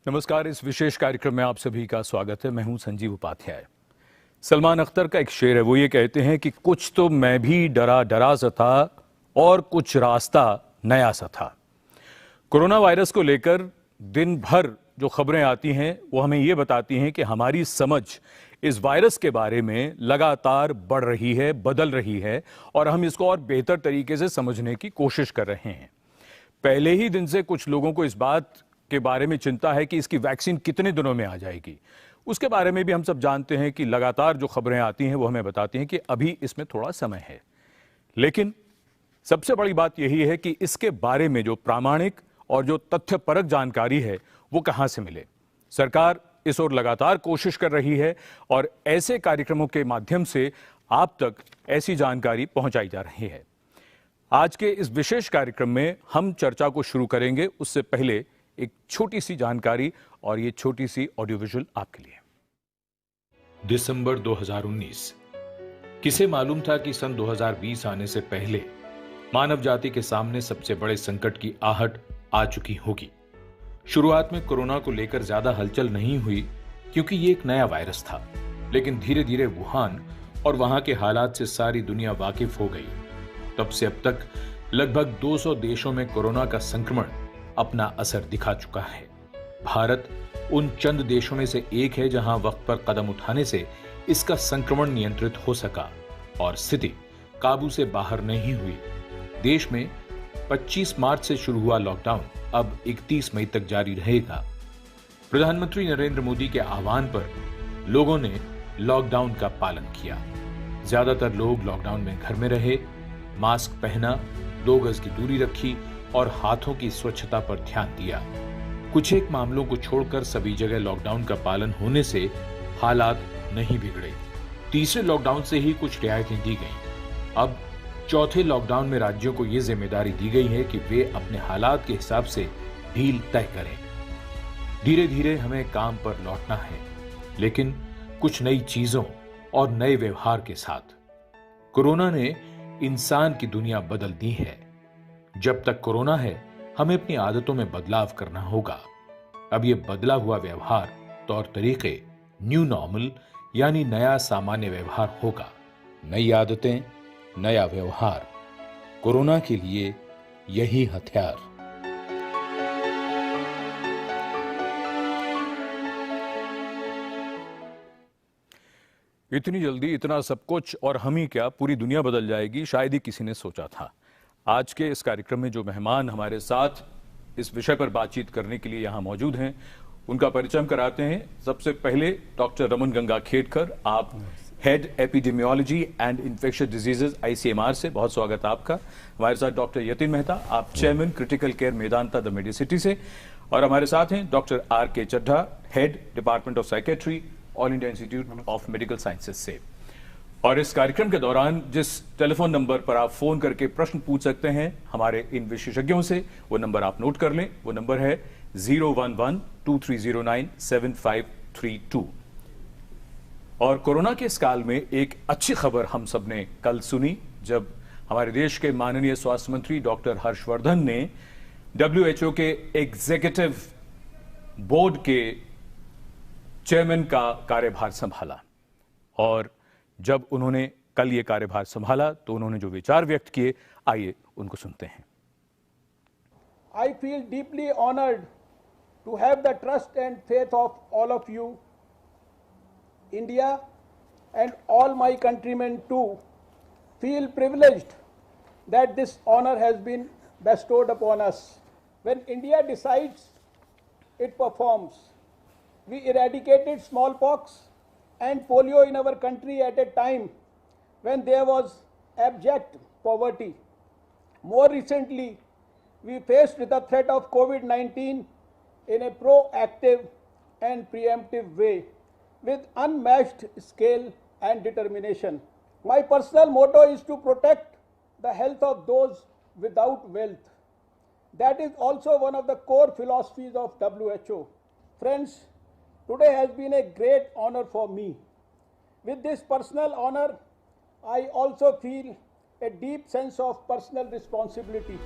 नमस्कार। इस विशेष कार्यक्रम में आप सभी का स्वागत है। मैं हूं संजीव उपाध्याय। सलमान अख्तर का एक शेर है, वो ये कहते हैं कि कुछ तो मैं भी डरा डरा सा था और कुछ रास्ता नया सा था। कोरोना वायरस को लेकर दिन भर जो खबरें आती हैं वो हमें ये बताती हैं कि हमारी समझ इस वायरस के बारे में लगातार बढ़ रही है, बदल रही है और हम इसको और बेहतर तरीके से समझने की कोशिश कर रहे हैं। पहले ही दिन से कुछ लोगों को इस बात के बारे में चिंता है कि इसकी वैक्सीन कितने दिनों में आ जाएगी। उसके बारे में भी हम सब जानते हैं कि लगातार जो खबरें आती हैं वो हमें बताती हैं कि अभी इसमें थोड़ा समय है। लेकिन सबसे बड़ी बात यही है कि इसके बारे में जो प्रामाणिक और जो तथ्यपरक जानकारी है वो कहां से मिले। सरकार इस ओर लगातार कोशिश कर रही है और ऐसे कार्यक्रमों के माध्यम से आप तक ऐसी जानकारी पहुंचाई जा रही है। आज के इस विशेष कार्यक्रम में हम चर्चा को शुरू करेंगे, उससे पहले एक छोटी सी जानकारी और ये छोटी सी ऑडियो विजुअल आपके लिए। दिसंबर 2019। किसे मालूम था कि सन 2020 आने से पहले मानव जाति के सामने सबसे बड़े संकट की आहट आ चुकी होगी। शुरुआत में कोरोना को लेकर ज्यादा हलचल नहीं हुई क्योंकि ये एक नया वायरस था, लेकिन धीरे धीरे वुहान और वहां के हालात से सारी दुनिया वाकिफ हो गई। तब से अब तक लगभग 200 देशों में कोरोना का संक्रमण अपना असर दिखा चुका है। भारत उन चंद देशों में से एक है जहां वक्त पर कदम उठाने से इसका संक्रमण नियंत्रित हो सका और स्थिति काबू से बाहर नहीं हुई। देश में 25 मार्च से शुरू हुआ लॉकडाउन अब 31 मई तक जारी रहेगा। प्रधानमंत्री नरेंद्र मोदी के आह्वान पर लोगों ने लॉकडाउन का पालन किया। ज्यादातर लोग लॉकडाउन में घर में रहे, मास्क पहना, 2 गज की दूरी रखी और हाथों की स्वच्छता पर ध्यान दिया। कुछ एक मामलों को छोड़कर सभी जगह लॉकडाउन का पालन होने से हालात नहीं बिगड़े। तीसरे लॉकडाउन से ही कुछ रियायतें दी गईं। अब चौथे लॉकडाउन में राज्यों को यह जिम्मेदारी दी गई है कि वे अपने हालात के हिसाब से ढील तय करें। धीरे धीरे हमें काम पर लौटना है, लेकिन कुछ नई चीजों और नए व्यवहार के साथ। कोरोना ने इंसान की दुनिया बदल दी है। जब तक कोरोना है, हमें अपनी आदतों में बदलाव करना होगा। अब यह बदला हुआ व्यवहार, तौर तरीके, न्यू नॉर्मल यानी नया सामान्य व्यवहार होगा। नई आदतें, नया व्यवहार, कोरोना के लिए यही हथियार। इतनी जल्दी इतना सब कुछ और हम ही क्या, पूरी दुनिया बदल जाएगी, शायद ही किसी ने सोचा था। आज के इस कार्यक्रम में जो मेहमान हमारे साथ इस विषय पर बातचीत करने के लिए यहाँ मौजूद हैं, उनका परिचय हम कराते हैं। सबसे पहले डॉक्टर रमन गंगा खेडकर, आप head epidemiology and infectious diseases ICMR से, बहुत स्वागत आपका। हमारे साथ डॉक्टर यतिन मेहता, आप chairman critical care Medanta the medicity से, और हमारे साथ हैं doctor RK Chadha, head department of psychiatry, all India institute of medical sciences से। और इस कार्यक्रम के दौरान जिस टेलीफोन नंबर पर आप फोन करके प्रश्न पूछ सकते हैं हमारे इन विशेषज्ञों से, वो नंबर आप नोट कर लें। वो नंबर है 011-2309-7532। और कोरोना के इस काल में एक अच्छी खबर हम सब ने कल सुनी, जब हमारे देश के माननीय स्वास्थ्य मंत्री डॉक्टर हर्षवर्धन ने WHO के एग्जीक्यूटिव बोर्ड के चेयरमैन का कार्यभार संभाला। और जब उन्होंने कल ये कार्यभार संभाला तो उन्होंने जो विचार व्यक्त किए, आइए उनको सुनते हैं। I feel deeply honored to have the trust and faith of all of you. India and all my countrymen too feel privileged that this honor has been bestowed upon us. When India decides, it performs. We eradicated smallpox and polio in our country at a time when there was abject poverty. More recently, we faced with the threat of COVID-19 in a proactive and preemptive way with unmatched scale and determination. My personal motto is to protect the health of those without wealth. That is also one of the core philosophies of WHO. Friends, today has been a great honor for me. With this personal honor, I also feel a deep sense of personal responsibility.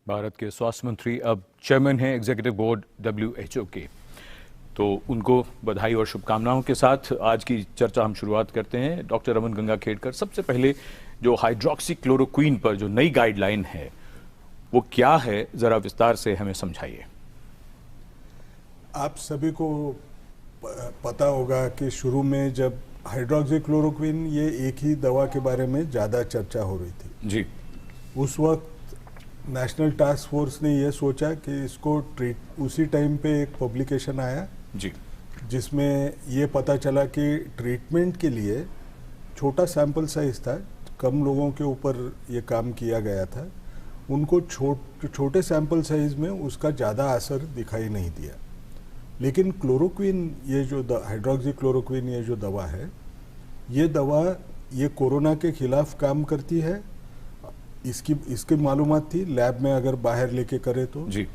Bharat के स्वास्थ्य मंत्री अब chairman हैं executive board WHO के, तो उनको बधाई और शुभकामनाओं के साथ आज की चर्चा हम शुरुआत करते हैं। डॉक्टर रमन गंगाखेड़कर, सबसे पहले जो हाइड्रोक्सी क्लोरोक्वीन पर जो नई गाइडलाइन है वो क्या है, जरा विस्तार से हमें समझाइए। आप सभी को पता होगा कि शुरू में जब हाइड्रोक्सी क्लोरोक्वीन ये एक ही दवा के बारे में ज़्यादा चर्चा हो रही थी जी, उस वक्त नेशनल टास्क फोर्स ने ये सोचा कि इसको उसी टाइम पे एक पब्लिकेशन आया जी, जिसमें ये पता चला कि ट्रीटमेंट के लिए छोटा सैंपल साइज था, कम लोगों के ऊपर ये काम किया गया था, उनको छोटे सैंपल साइज में उसका ज़्यादा असर दिखाई नहीं दिया। लेकिन क्लोरोक्वीन, ये जो हाइड्रोक्सी क्लोरोक्वीन ये जो दवा है, ये दवा ये कोरोना के खिलाफ काम करती है। इसकी मालूमात थी लैब में अगर बाहर लेके करे तो जी।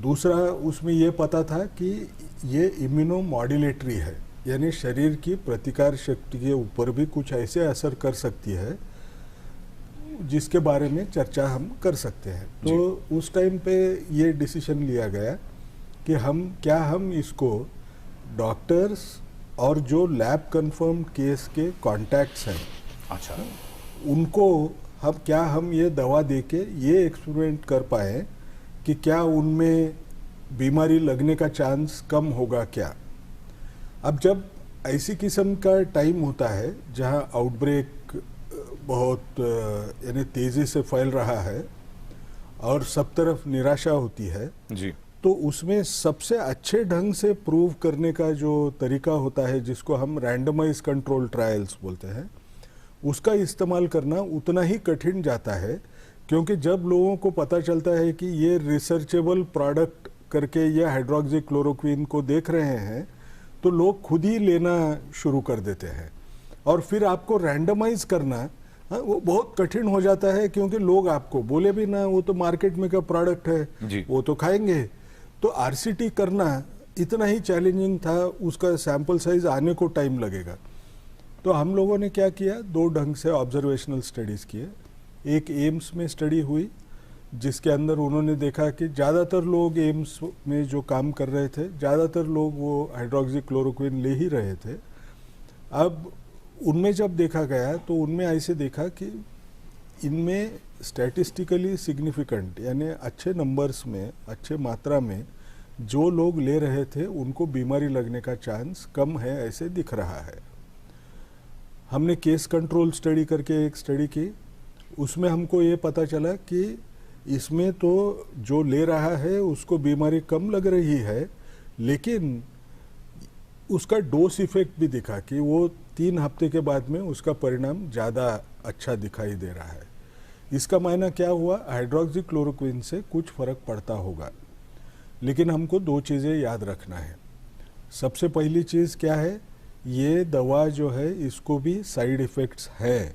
दूसरा उसमें ये पता था कि ये इम्यूनो मॉड्यूलेटरी है, यानी शरीर की प्रतिकार शक्ति के ऊपर भी कुछ ऐसे असर कर सकती है जिसके बारे में चर्चा हम कर सकते हैं। तो उस टाइम पे ये डिसीजन लिया गया कि हम इसको डॉक्टर्स और जो लैब कंफर्म्ड केस के कॉन्टैक्ट्स हैं, अच्छा, उनको हम ये दवा देके ये एक्सपेरिमेंट कर पाए कि क्या उनमें बीमारी लगने का चांस कम होगा क्या। अब जब ऐसी किस्म का टाइम होता है जहां आउटब्रेक बहुत यानी तेज़ी से फैल रहा है और सब तरफ निराशा होती है जी, तो उसमें सबसे अच्छे ढंग से प्रूव करने का जो तरीका होता है, जिसको हम रैंडमाइज कंट्रोल ट्रायल्स बोलते हैं, उसका इस्तेमाल करना उतना ही कठिन जाता है। क्योंकि जब लोगों को पता चलता है कि ये रिसर्चेबल प्रोडक्ट करके ये हाइड्रोक्सी क्लोरोक्वीन को देख रहे हैं, तो लोग खुद ही लेना शुरू कर देते हैं। और फिर आपको रैंडमाइज करना वो बहुत कठिन हो जाता है, क्योंकि लोग आपको बोले भी ना वो तो मार्केट में का प्रोडक्ट है, वो तो खाएंगे। तो RCT करना इतना ही चैलेंजिंग था, उसका सैंपल साइज आने को टाइम लगेगा। तो हम लोगों ने क्या किया, दो ढंग से ऑब्जर्वेशनल स्टडीज़ किए। एक एम्स में स्टडी हुई जिसके अंदर उन्होंने देखा कि ज़्यादातर लोग एम्स में जो काम कर रहे थे, ज़्यादातर लोग वो हाइड्रोक्सी क्लोरोक्वीन ले ही रहे थे। अब उनमें जब देखा गया तो उनमें ऐसे देखा कि इनमें स्टैटिस्टिकली सिग्निफिकेंट यानी अच्छे नंबर्स में, अच्छे मात्रा में जो लोग ले रहे थे उनको बीमारी लगने का चांस कम है, ऐसे दिख रहा है। हमने केस कंट्रोल स्टडी करके एक स्टडी की, उसमें हमको ये पता चला कि इसमें तो जो ले रहा है उसको बीमारी कम लग रही है, लेकिन उसका डोज इफेक्ट भी दिखा कि वो 3 हफ्ते के बाद में उसका परिणाम ज़्यादा अच्छा दिखाई दे रहा है। इसका मायना क्या हुआ, हाइड्रोक्सी क्लोरोक्वीन से कुछ फर्क पड़ता होगा। लेकिन हमको 2 चीज़ें याद रखना है। सबसे पहली चीज़ क्या है, ये दवा जो है इसको भी साइड इफ़ेक्ट्स है,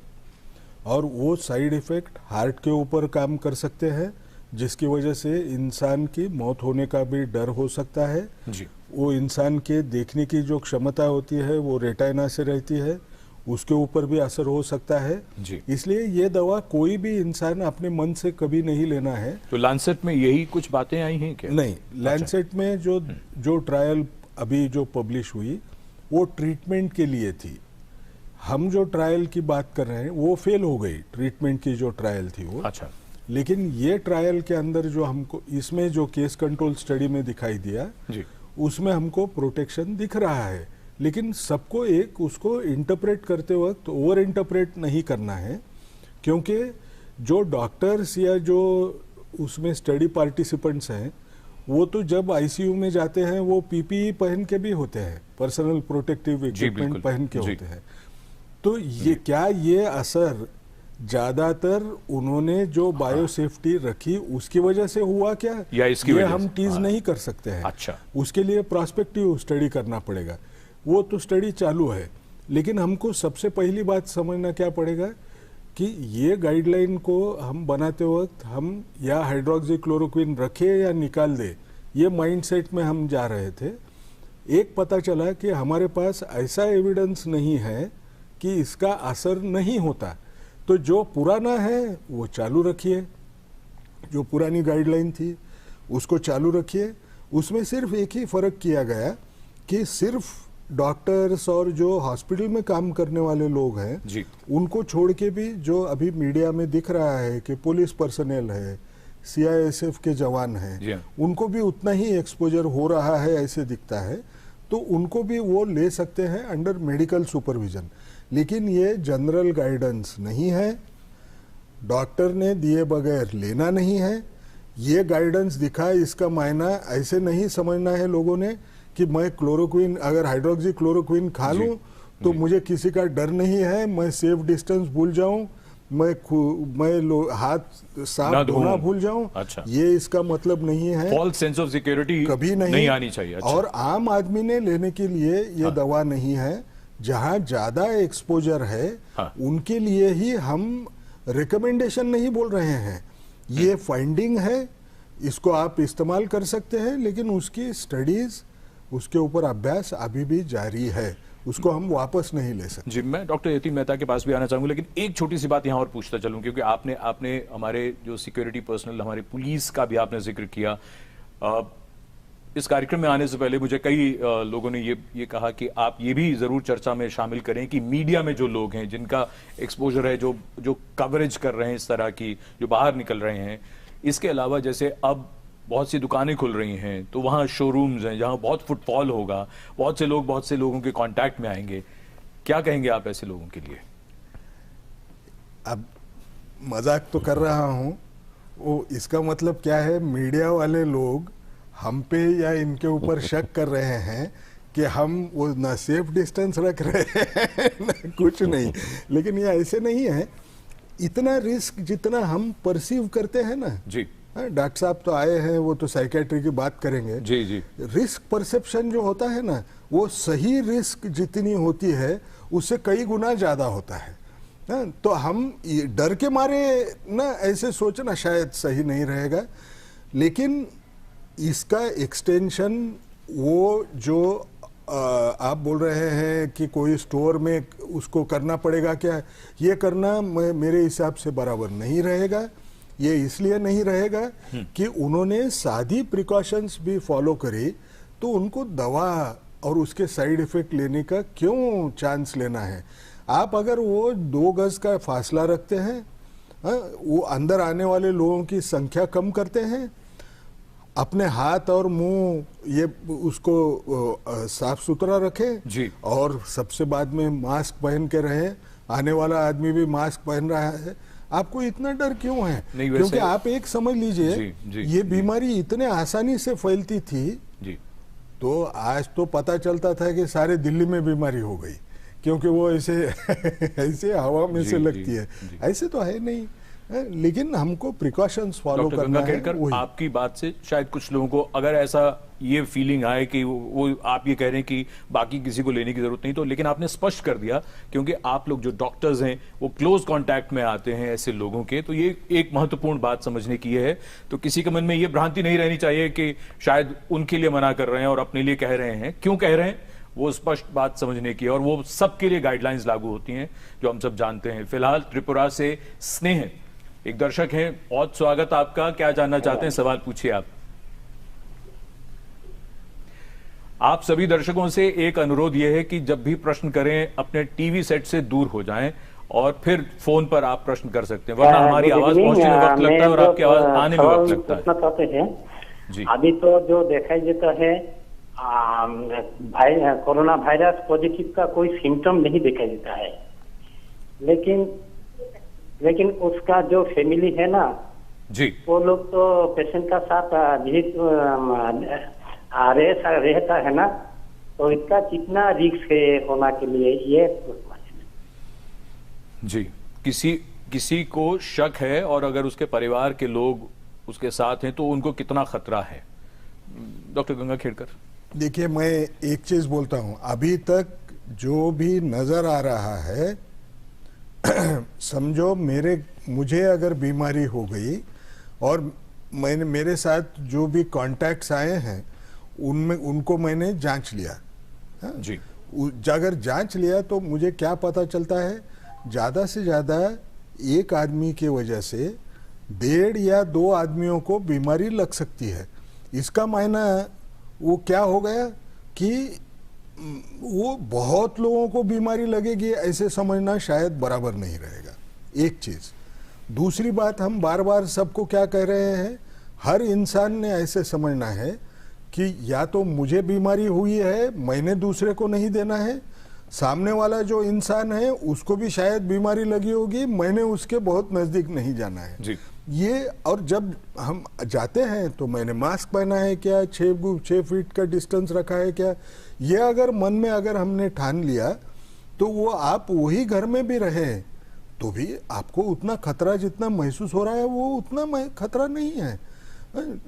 और वो साइड इफ़ेक्ट हार्ट के ऊपर काम कर सकते हैं, जिसकी वजह से इंसान की मौत होने का भी डर हो सकता है जी। वो इंसान के देखने की जो क्षमता होती है वो रेटाइना से रहती है, उसके ऊपर भी असर हो सकता है जी। इसलिए ये दवा कोई भी इंसान अपने मन से कभी नहीं लेना है। तो लैंसेट में यही कुछ बातें आई हैं क्या? नहीं, लैंसेट में जो ट्रायल अभी जो पब्लिश हुई वो ट्रीटमेंट के लिए थी। हम जो ट्रायल की बात कर रहे हैं वो फेल हो गई, ट्रीटमेंट की जो ट्रायल थी वो। अच्छा। लेकिन ये ट्रायल के अंदर जो हमको इसमें जो केस कंट्रोल स्टडी में दिखाई दिया जी। उसमें हमको प्रोटेक्शन दिख रहा है, लेकिन सबको एक उसको इंटरप्रेट करते वक्त ओवर इंटरप्रेट नहीं करना है, क्योंकि जो डॉक्टर्स या जो उसमें स्टडी पार्टिसिपेंट्स हैं वो तो जब आईसीयू में जाते हैं वो पीपीई पहन के भी होते हैं, पर्सनल प्रोटेक्टिव इक्विपमेंट पहन के होते हैं। तो ये क्या ये असर ज्यादातर उन्होंने जो बायो सेफ्टी रखी उसकी वजह से हुआ क्या, या इसकी ये वजह हम से? टीज नहीं कर सकते हैं। अच्छा। उसके लिए प्रोस्पेक्टिव स्टडी करना पड़ेगा, वो तो स्टडी चालू है। लेकिन हमको सबसे पहली बात समझना क्या पड़ेगा कि ये गाइडलाइन को हम बनाते वक्त हम या हाइड्रोक्सी क्लोरोक्वीन रखे या निकाल दे, ये माइंडसेट में हम जा रहे थे। एक पता चला कि हमारे पास ऐसा एविडेंस नहीं है कि इसका असर नहीं होता, तो जो पुराना है वो चालू रखिए जो पुरानी गाइडलाइन थी उसको चालू रखिए। उसमें सिर्फ एक ही फर्क किया गया कि सिर्फ डॉक्टर्स और जो हॉस्पिटल में काम करने वाले लोग हैं जी। उनको छोड़ के भी जो अभी मीडिया में दिख रहा है कि पुलिस पर्सनल है, सीआईएसएफ के जवान जी हैं, हाँ। उनको भी उतना ही एक्सपोजर हो रहा है ऐसे दिखता है, तो उनको भी वो ले सकते हैं अंडर मेडिकल सुपरविजन। लेकिन ये जनरल गाइडेंस नहीं है, डॉक्टर ने दिए बगैर लेना नहीं है। ये गाइडेंस दिखा, इसका मायना ऐसे नहीं समझना है लोगों ने कि मैं क्लोरोक्विन, अगर हाइड्रोक्सी क्लोरोक्विन खा लूं तो मुझे किसी का डर नहीं है, मैं सेफ डिस्टेंस भूल जाऊं, मैं हाथ साफ धोना भूल जाऊं। अच्छा। ये इसका मतलब नहीं है। फॉल्स सेंस ऑफ सिक्योरिटी कभी नहीं आनी चाहिए। अच्छा। और आम आदमी ने लेने के लिए ये दवा नहीं है। जहां ज्यादा एक्सपोजर है उनके लिए ही हम रिकमेंडेशन नहीं बोल रहे हैं, ये फाइंडिंग है, इसको आप इस्तेमाल कर सकते हैं, लेकिन उसकी स्टडीज, उसके ऊपर अभ्यास अभी भी जारी है, उसको हम वापस नहीं ले सकते। जी, मैं डॉक्टर यतीन मेहता के पास भी आना चाहूंगा, लेकिन एक छोटी सी बात यहाँ और पूछता चलूं, क्योंकि आपने हमारे जो सिक्योरिटी पर्सनल, हमारे पुलिस का भी आपने जिक्र किया। इस कार्यक्रम में आने से पहले मुझे कई लोगों ने ये कहा कि आप ये भी जरूर चर्चा में शामिल करें कि मीडिया में जो लोग हैं जिनका एक्सपोजर है, जो कवरेज कर रहे हैं इस तरह की, जो बाहर निकल रहे हैं, इसके अलावा जैसे अब बहुत सी दुकानें खुल रही हैं तो वहाँ शोरूम्स हैं जहाँ बहुत फुटफॉल होगा, बहुत से लोगों के कांटेक्ट में आएंगे, क्या कहेंगे आप ऐसे लोगों के लिए? अब मजाक तो कर रहा हूँ, वो इसका मतलब क्या है, मीडिया वाले लोग हम पे या इनके ऊपर शक कर रहे हैं कि हम वो ना सेफ डिस्टेंस रख रहे हैं ना कुछ नहीं। लेकिन ये ऐसे नहीं है, इतना रिस्क जितना हम परसीव करते हैं ना जी। डॉक्टर साहब तो आए हैं, वो तो साइकेट्री की बात करेंगे। जी जी। रिस्क परसेप्शन जो होता है ना, वो सही रिस्क जितनी होती है उससे कई गुना ज्यादा होता है। तो हम डर के मारे ना ऐसे सोचना शायद सही नहीं रहेगा, लेकिन इसका एक्सटेंशन वो जो आप बोल रहे हैं कि कोई स्टोर में उसको करना पड़ेगा, क्या ये करना मेरे हिसाब से बराबर नहीं रहेगा। ये इसलिए नहीं रहेगा कि उन्होंने सादी प्रिकॉशंस भी फॉलो करी, तो उनको दवा और उसके साइड इफेक्ट लेने का क्यों चांस लेना है। आप अगर वो 2 गज का फासला रखते हैं, वो अंदर आने वाले लोगों की संख्या कम करते हैं, अपने हाथ और मुंह ये उसको साफ सुथरा रखें जी। और सबसे बाद में मास्क पहन के रहें, आने वाला आदमी भी मास्क पहन रहा है, आपको इतना डर क्यों है? क्योंकि आप एक समझ लीजिए, ये बीमारी इतने आसानी से फैलती थी जी। तो आज तो पता चलता था कि सारे दिल्ली में बीमारी हो गई, क्योंकि वो ऐसे ऐसे हवा में से लगती है। ऐसे तो है नहीं, लेकिन हमको प्रिकॉशंस फॉलो करना है। आपकी बात से शायद कुछ लोगों को अगर ऐसा ये फीलिंग आए कि वो आप ये कह रहे हैं कि बाकी किसी को लेने की जरूरत नहीं, तो लेकिन आपने स्पष्ट कर दिया, क्योंकि आप लोग जो डॉक्टर्स हैं वो क्लोज कांटेक्ट में आते हैं ऐसे लोगों के, तो ये एक महत्वपूर्ण बात समझने की है। तो किसी के मन में ये भ्रांति नहीं रहनी चाहिए कि शायद उनके लिए मना कर रहे हैं और अपने लिए कह रहे हैं। क्यों कह रहे हैं वो स्पष्ट बात समझने की, और वो सबके लिए गाइडलाइंस लागू होती हैं जो हम सब जानते हैं। फिलहाल त्रिपुरा से स्नेह एक दर्शक हैं, बहुत स्वागत आपका, क्या जानना चाहते हैं, सवाल पूछिए आप सभी दर्शकों से एक अनुरोध यह है कि जब भी प्रश्न करें अपने टीवी सेट से दूर हो जाएं और फिर फोन पर आप प्रश्न कर सकते हैं, वरना हमारी आवाज पहुंचने में वक्त लगता है और आपकी आवाज आने में वक्त लगता है। जी। अभी तो जो दिखाई देता है कोरोना वायरस पॉजिटिव का कोई सिम्टम नहीं दिखाई देता है, लेकिन उसका जो फैमिली है ना जी, वो लोग तो पेशेंट का साथ रहता है ना, तो इसका कितना रिस्क है होना के लिए ये जी। किसी को शक है और अगर उसके परिवार के लोग उसके साथ हैं तो उनको कितना खतरा है? डॉक्टर गंगाखेड़कर। देखिए, मैं एक चीज बोलता हूं, अभी तक जो भी नजर आ रहा है समझो मुझे अगर बीमारी हो गई और मेरे साथ जो भी कॉन्टैक्ट्स आए हैं उनमें उनको मैंने जांच लिया जी। अगर जांच लिया तो मुझे क्या पता चलता है, ज्यादा से ज्यादा एक आदमी की वजह से 1.5 या 2 आदमियों को बीमारी लग सकती है। इसका मायना वो क्या हो गया कि वो बहुत लोगों को बीमारी लगेगी ऐसे समझना शायद बराबर नहीं रहेगा, एक चीज। दूसरी बात, हम बार बार सबको क्या कह रहे हैं, हर इंसान ने ऐसे समझना है कि या तो मुझे बीमारी हुई है, मैंने दूसरे को नहीं देना है, सामने वाला जो इंसान है उसको भी शायद बीमारी लगी होगी, मैंने उसके बहुत नजदीक नहीं जाना है जी। ये। और जब हम जाते हैं तो मैंने मास्क पहना है क्या, 6 फीट का डिस्टेंस रखा है क्या, ये अगर मन में अगर हमने ठान लिया तो वो आप वही घर में भी रहें तो भी आपको उतना खतरा जितना महसूस हो रहा है वो उतना खतरा नहीं है।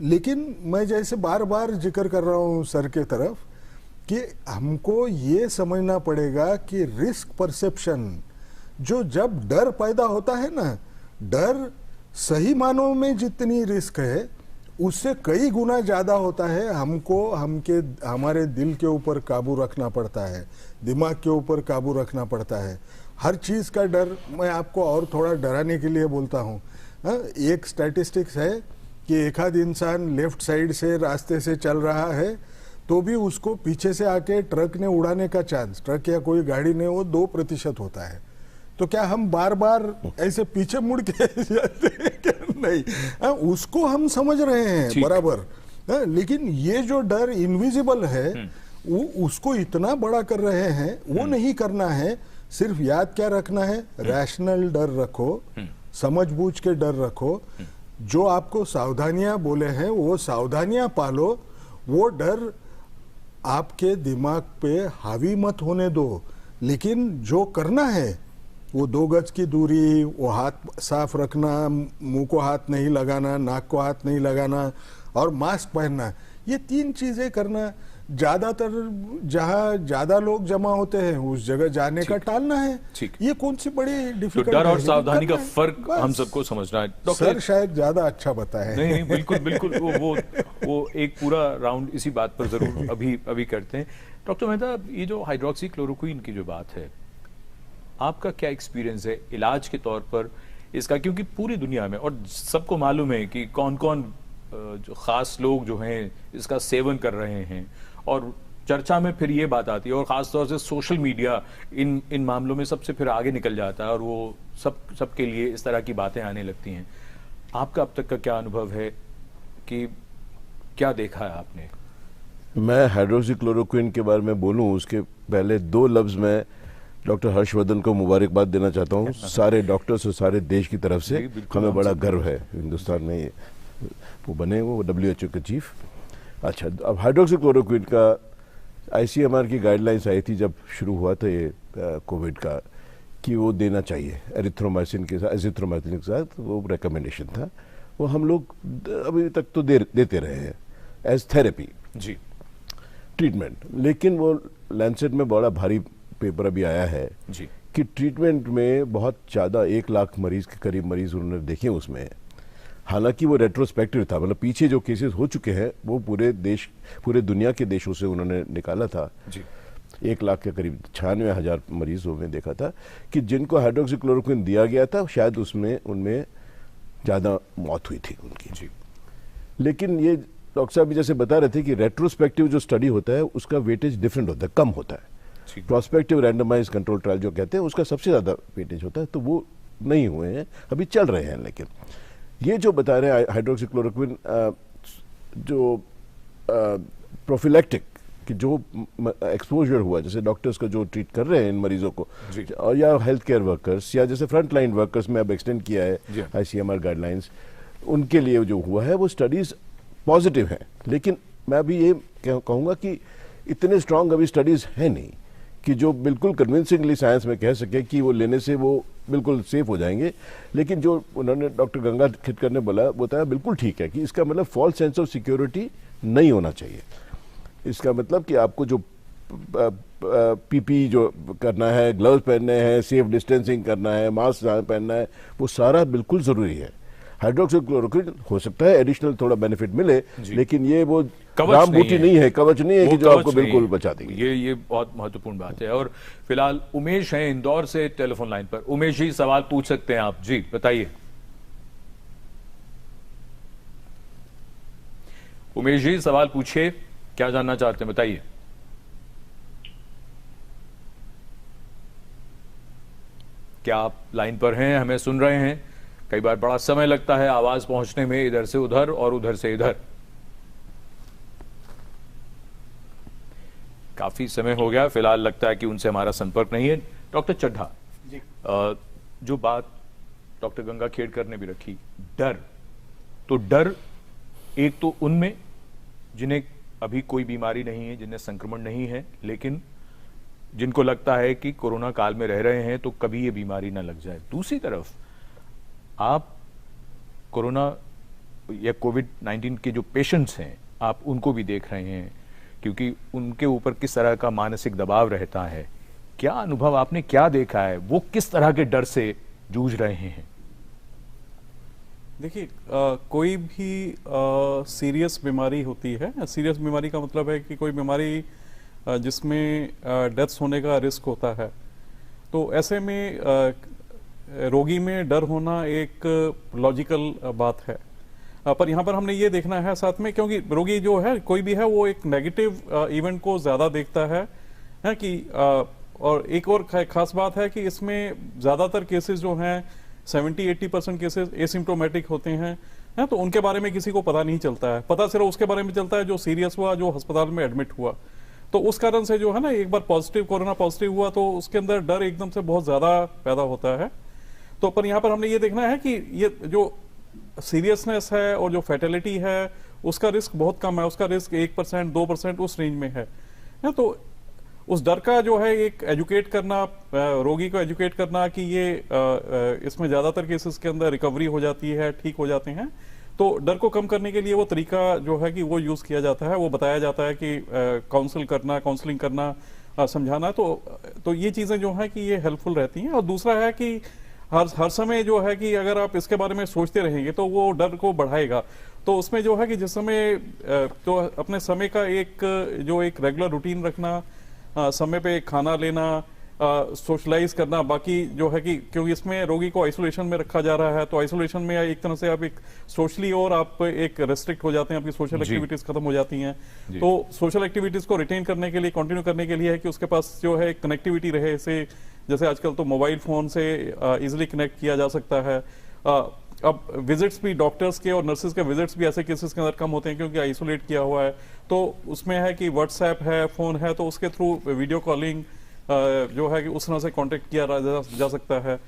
लेकिन मैं जैसे बार बार जिक्र कर रहा हूँ सर के तरफ कि हमको ये समझना पड़ेगा कि रिस्क परसेप्शन, जो जब डर पैदा होता है ना, डर सही मानों में जितनी रिस्क है उससे कई गुना ज्यादा होता है। हमको हमारे दिल के ऊपर काबू रखना पड़ता है, दिमाग के ऊपर काबू रखना पड़ता है, हर चीज का डर। मैं आपको और थोड़ा डराने के लिए बोलता हूँ, एक स्टैटिस्टिक्स है कि एक आध इंसान लेफ्ट साइड से रास्ते से चल रहा है तो भी उसको पीछे से आके ट्रक ने उड़ाने का चांस, ट्रक या कोई गाड़ी ने, वो 2% होता है। तो क्या हम बार बार ऐसे पीछे मुड़ के जाते हैं क्या? नहीं, उसको हम समझ रहे हैं बराबर, लेकिन ये जो डर इनविजिबल है वो उसको इतना बड़ा कर रहे हैं, वो नहीं करना है। सिर्फ याद क्या रखना है, रैशनल डर रखो, समझबूझ के डर रखो, जो आपको सावधानियां बोले हैं वो सावधानियां पालो, वो डर आपके दिमाग पे हावी मत होने दो। लेकिन जो करना है वो 2 गज की दूरी, वो हाथ साफ रखना, मुंह को हाथ नहीं लगाना, नाक को हाथ नहीं लगाना और मास्क पहनना, ये 3 चीजें करना। ज्यादातर जहाँ ज्यादा लोग जमा होते हैं उस जगह जाने का टालना है। ये कौन सी बड़ी डिफिकल्ट तो डर और सावधानी का फर्क हम सबको समझना है। सर शायद ज्यादा अच्छा बताया। नहीं, बिल्कुल बिल्कुल, वो एक पूरा राउंड इसी बात पर जरूर अभी करते हैं। डॉक्टर मेहता, ये जो हाइड्रोक्सी क्लोरोक्विन की जो बात है, आपका क्या एक्सपीरियंस है इलाज के तौर पर इसका? क्योंकि पूरी दुनिया में और सबको मालूम है कि कौन कौन जो खास लोग जो हैं इसका सेवन कर रहे हैं, और चर्चा में फिर ये बात आती है, और खासतौर से सोशल मीडिया इन मामलों में सबसे फिर आगे निकल जाता है और वो सबके लिए इस तरह की बातें आने लगती हैं। आपका अब तक का क्या अनुभव है, कि क्या देखा है आपने? मैं हाइड्रोक्सी क्लोरोक्विन के बारे में बोलूं उसके पहले 2 लफ्ज में डॉक्टर हर्षवर्धन को मुबारकबाद देना चाहता हूं सारे डॉक्टर्स और सारे देश की तरफ से। हमें बड़ा गर्व है हिंदुस्तान में वो बने, वो WHO के चीफ। अच्छा, अब हाइड्रोक्सी क्लोरोक्विन का ICMR की गाइडलाइंस आई थी जब शुरू हुआ था ये कोविड का, कि वो देना चाहिए एजिथ्रोमाइसिन के साथ, वो रिकमेंडेशन था। वो हम लोग अभी तक तो देते रहे हैं एज थेरेपी जी, ट्रीटमेंट। लेकिन वो लैंसेट में बड़ा भारी पेपर अभी आया है जी कि ट्रीटमेंट में बहुत ज़्यादा 1 लाख मरीज के करीब मरीज उन्होंने देखे उसमें। हालांकि वो रेट्रोस्पेक्टिव था, मतलब पीछे जो केसेस हो चुके हैं वो पूरे दुनिया के देशों से उन्होंने निकाला था जी। 1 लाख के करीब 96,000 मरीजों में देखा था कि जिनको हाइड्रोक्सी क्लोरोक्विन दिया गया था शायद उनमें ज़्यादा मौत हुई थी उनकी जी। लेकिन ये डॉक्टर साहब भी जैसे बता रहे थे कि रेट्रोस्पेक्टिव जो स्टडी होता है उसका वेटेज डिफरेंट होता है, कम होता है। प्रोस्पेक्टिव रैंडमाइज कंट्रोल ट्रायल जो कहते हैं उसका सबसे ज़्यादा वेटेज होता है, तो वो नहीं हुए हैं, अभी चल रहे हैं। लेकिन ये जो बता रहे हैं हाइड्रोक्सी क्लोरोक्विन जो प्रोफिलैक्टिक कि जो एक्सपोजर हुआ, जैसे डॉक्टर्स का जो ट्रीट कर रहे हैं इन मरीजों को, और या हेल्थ केयर वर्कर्स या जैसे फ्रंट लाइन वर्कर्स में अब एक्सटेंड किया है ICMR गाइडलाइंस, उनके लिए जो हुआ है वो स्टडीज पॉजिटिव हैं। लेकिन मैं अभी ये कहूँगा कि इतने स्ट्रांग अभी स्टडीज है नहीं कि जो बिल्कुल कन्विंसिंगली साइंस में कह सके कि वो लेने से वो बिल्कुल सेफ हो जाएंगे। लेकिन जो उन्होंने डॉक्टर गंगा खिटकर ने बताया बिल्कुल ठीक है कि इसका मतलब फॉल्स सेंस ऑफ सिक्योरिटी नहीं होना चाहिए। इसका मतलब कि आपको जो PPE जो करना है, ग्लव्स पहनने हैं, सेफ डिस्टेंसिंग करना है, मास्क पहनना है, वो सारा बिल्कुल ज़रूरी है। हाइड्रोक्सी क्लोरोक्विन हो सकता है एडिशनल थोड़ा बेनिफिट मिले, लेकिन ये वो रामबूटी नहीं है, कवच नहीं है कि जो आपको बिल्कुल बचा देगी। ये बहुत महत्वपूर्ण बात है। और फिलहाल उमेश हैं इंदौर से टेलीफोन लाइन पर। उमेश जी, सवाल पूछ सकते हैं आप जी, बताइए। उमेश जी सवाल पूछिए, क्या जानना चाहते हैं बताइए। क्या आप लाइन पर हैं, हमें सुन रहे हैं? कई बार बड़ा समय लगता है आवाज पहुंचने में, इधर से उधर और उधर से इधर। काफी समय हो गया, फिलहाल लगता है कि उनसे हमारा संपर्क नहीं है। डॉक्टर चड्ढा जी, जो बात डॉक्टर गंगा खेड़कर ने भी रखी, डर, तो डर एक तो उनमें जिन्हें अभी कोई बीमारी नहीं है, जिन्हें संक्रमण नहीं है, लेकिन जिनको लगता है कि कोरोना काल में रह रहे हैं तो कभी ये बीमारी ना लग जाए। दूसरी तरफ आप कोरोना या कोविड-19 के जो पेशेंट्स हैं, आप उनको भी देख रहे हैं, क्योंकि उनके ऊपर किस तरह का मानसिक दबाव रहता है। क्या अनुभव आपने, क्या देखा है, वो किस तरह के डर से जूझ रहे हैं? देखिए, कोई भी सीरियस बीमारी होती है, सीरियस बीमारी का मतलब है कि कोई बीमारी जिसमें डेथ्स होने का रिस्क होता है, तो ऐसे में रोगी में डर होना एक लॉजिकल बात है। पर यहाँ पर हमने ये देखना है साथ में, क्योंकि रोगी जो है कोई भी है वो एक नेगेटिव इवेंट को ज़्यादा देखता है कि और एक और खास बात है कि इसमें ज़्यादातर केसेस जो हैं 70-80% केसेस एसिम्प्टोमेटिक होते हैं, तो उनके बारे में किसी को पता नहीं चलता है। पता सिर्फ उसके बारे में चलता है जो सीरियस हुआ, जो अस्पताल में एडमिट हुआ। तो उस कारण से जो है ना, एक बार पॉजिटिव कोरोना पॉजिटिव हुआ तो उसके अंदर डर एकदम से बहुत ज़्यादा पैदा होता है। तो पर यहाँ पर हमने ये देखना है कि ये जो सीरियसनेस है और जो फैटेलिटी है उसका रिस्क बहुत कम है, उसका रिस्क 1% 2% उस रेंज में है। तो उस डर का जो है एक एजुकेट करना, रोगी को एजुकेट करना कि ये इसमें ज़्यादातर केसेस के अंदर रिकवरी हो जाती है, ठीक हो जाते हैं। तो डर को कम करने के लिए वो तरीका जो है कि वो यूज़ किया जाता है, वो बताया जाता है कि काउंसलिंग करना, समझाना। तो ये चीज़ें जो हैं कि ये हेल्पफुल रहती हैं। और दूसरा है कि हर समय जो है कि अगर आप इसके बारे में सोचते रहेंगे तो वो डर को बढ़ाएगा। तो उसमें जो है कि जिस समय तो अपने समय का एक रेगुलर रूटीन रखना, समय पे खाना लेना, सोशलाइज करना, बाकी जो है कि क्योंकि इसमें रोगी को आइसोलेशन में रखा जा रहा है, तो आइसोलेशन में एक तरह से आप एक सोशली और आप एक रेस्ट्रिक्ट हो जाते हैं, आपकी सोशल एक्टिविटीज खत्म हो जाती हैं। तो सोशल एक्टिविटीज को रिटेन करने के लिए, कंटिन्यू करने के लिए है कि उसके पास जो है कनेक्टिविटी रहे, जैसे आजकल तो मोबाइल फोन से इजिली कनेक्ट किया जा सकता है। अब विजिट्स भी डॉक्टर्स के और नर्सेज के विजिट्स भी ऐसे केसेस के अंदर कम होते हैं क्योंकि आइसोलेट किया हुआ है। तो उसमें है कि व्हाट्सएप है, फोन है, तो उसके थ्रू वीडियो कॉलिंग जो है कि उस तरह से कांटेक्ट किया जा सकता है।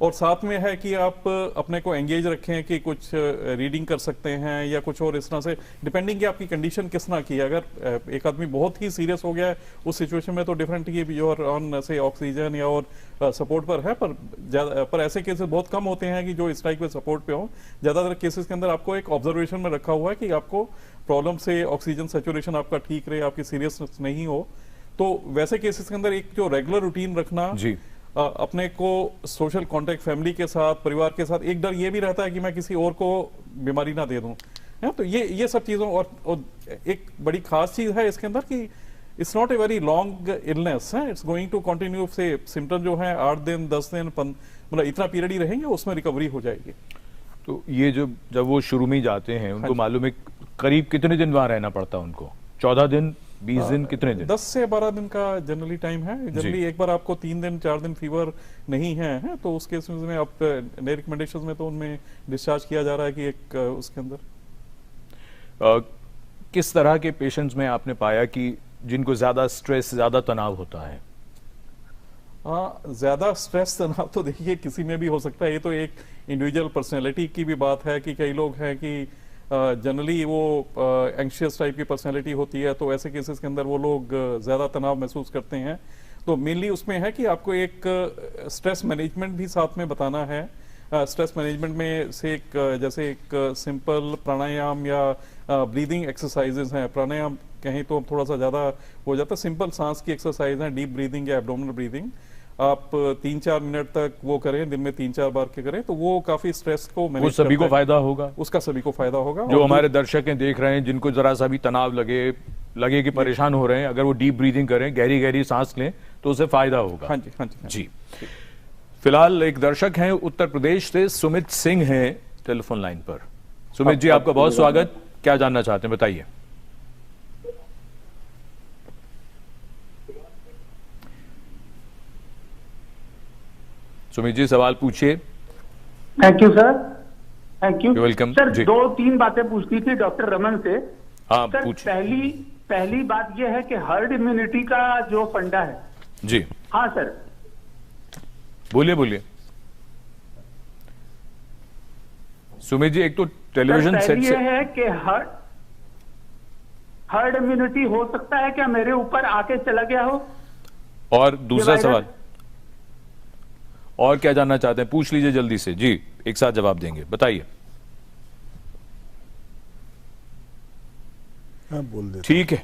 और साथ में है कि आप अपने को एंगेज रखें कि कुछ रीडिंग कर सकते हैं या कुछ और इस तरह से, डिपेंडिंग कि आपकी कंडीशन किस तरह की है। अगर एक आदमी बहुत ही सीरियस हो गया है उस सिचुएशन में तो डिफरेंट की योर ऑन से ऑक्सीजन या और सपोर्ट पर है, पर ऐसे केसेस बहुत कम होते हैं कि जो इस टाइप के सपोर्ट पे हो। ज्यादातर केसेस के अंदर आपको एक ऑब्जर्वेशन में रखा हुआ है कि आपको प्रॉब्लम से ऑक्सीजन सेचुरेशन आपका ठीक रहे, आपकी सीरियसनेस नहीं हो। तो वैसे केसेस के अंदर एक जो रेगुलर रूटीन रखना जी, अपने को सोशल कांटेक्ट, फैमिली के साथ, परिवार के साथ, एक डर ये भी रहता है कि मैं किसी और को बीमारी ना दे दूं, तो ये सब चीजों और एक बड़ी खास चीज है इसके अंदर कि it's not a very long illness है, इट्स गोइंग टू कंटिन्यू से सिम्टम जो है 8 दिन 10 दिन मतलब इतना पीरियड ही रहेंगे, उसमें रिकवरी हो जाएगी। तो ये जब वो शुरू में जाते हैं उनको मालूम है करीब कितने दिन वहां रहना पड़ता है उनको? 14 दिन 20 दिन, कितने दिन? 10 से 12 दिन का जनरली टाइम है। जनरली एक बार आपको 3 दिन 4 दिन फीवर नहीं है तो उस केस में आप नए रिकमेंडेशंस में तो उनमें डिस्चार्ज किया जा रहा है कि एक उसके अंदर। किस तरह के पेशेंट्स में आपने पाया कि जिनको ज्यादा स्ट्रेस, ज्यादा तनाव होता है? ज्यादा स्ट्रेस तनाव तो देखिए किसी में भी हो सकता है, ये तो एक इंडिविजुअल पर्सनैलिटी की भी बात है कि कई लोग हैं कि जनरली वो एंग्शियस टाइप की पर्सनैलिटी होती है, तो ऐसे केसेस के अंदर वो लोग ज़्यादा तनाव महसूस करते हैं। तो मेनली उसमें है कि आपको एक स्ट्रेस मैनेजमेंट भी साथ में बताना है। स्ट्रेस मैनेजमेंट में से जैसे एक सिंपल प्राणायाम या ब्रीदिंग एक्सरसाइजेज हैं। प्राणायाम कहें तो थोड़ा सा ज़्यादा हो जाता है, सिंपल सांस की एक्सरसाइज है, डीप ब्रीदिंग या एब्डोमिनल ब्रीदिंग। आप 3-4 मिनट तक वो करें, दिन में 3-4 बार के करें, तो वो काफी स्ट्रेस को वो सभी को फायदा होगा, उसका सभी को फायदा होगा। जो हमारे दर्शक हैं देख रहे हैं, जिनको जरा सा भी तनाव लगे कि परेशान हो रहे हैं, अगर वो डीप ब्रीदिंग करें, गहरी गहरी सांस लें तो उसे फायदा होगा। हाँ जी, हाँ जी, हाँ जी। फिलहाल एक दर्शक हैं उत्तर प्रदेश से, सुमित सिंह हैं टेलीफोन लाइन पर। सुमित जी, आपका बहुत स्वागत। क्या जानना चाहते हैं, बताइए। सुमित जी सवाल पूछिए। Thank you sir, thank you. Welcome sir ji. 2-3 बातें पूछनी थी डॉक्टर रमन से। हाँ सर पूछिए। पहली बात यह है कि हर्ड इम्यूनिटी का जो फंडा है। जी हाँ सर, बोलिए बोलिए सुमित जी। एक तो टेलीविजन सेट पहली से यह है कि हर्ड इम्यूनिटी हो सकता है क्या मेरे ऊपर आके चला गया हो? और दूसरा ये सवाल और क्या जानना चाहते हैं, पूछ लीजिए जल्दी से जी, एक साथ जवाब देंगे, बताइए। हाँ बोल दे। ठीक है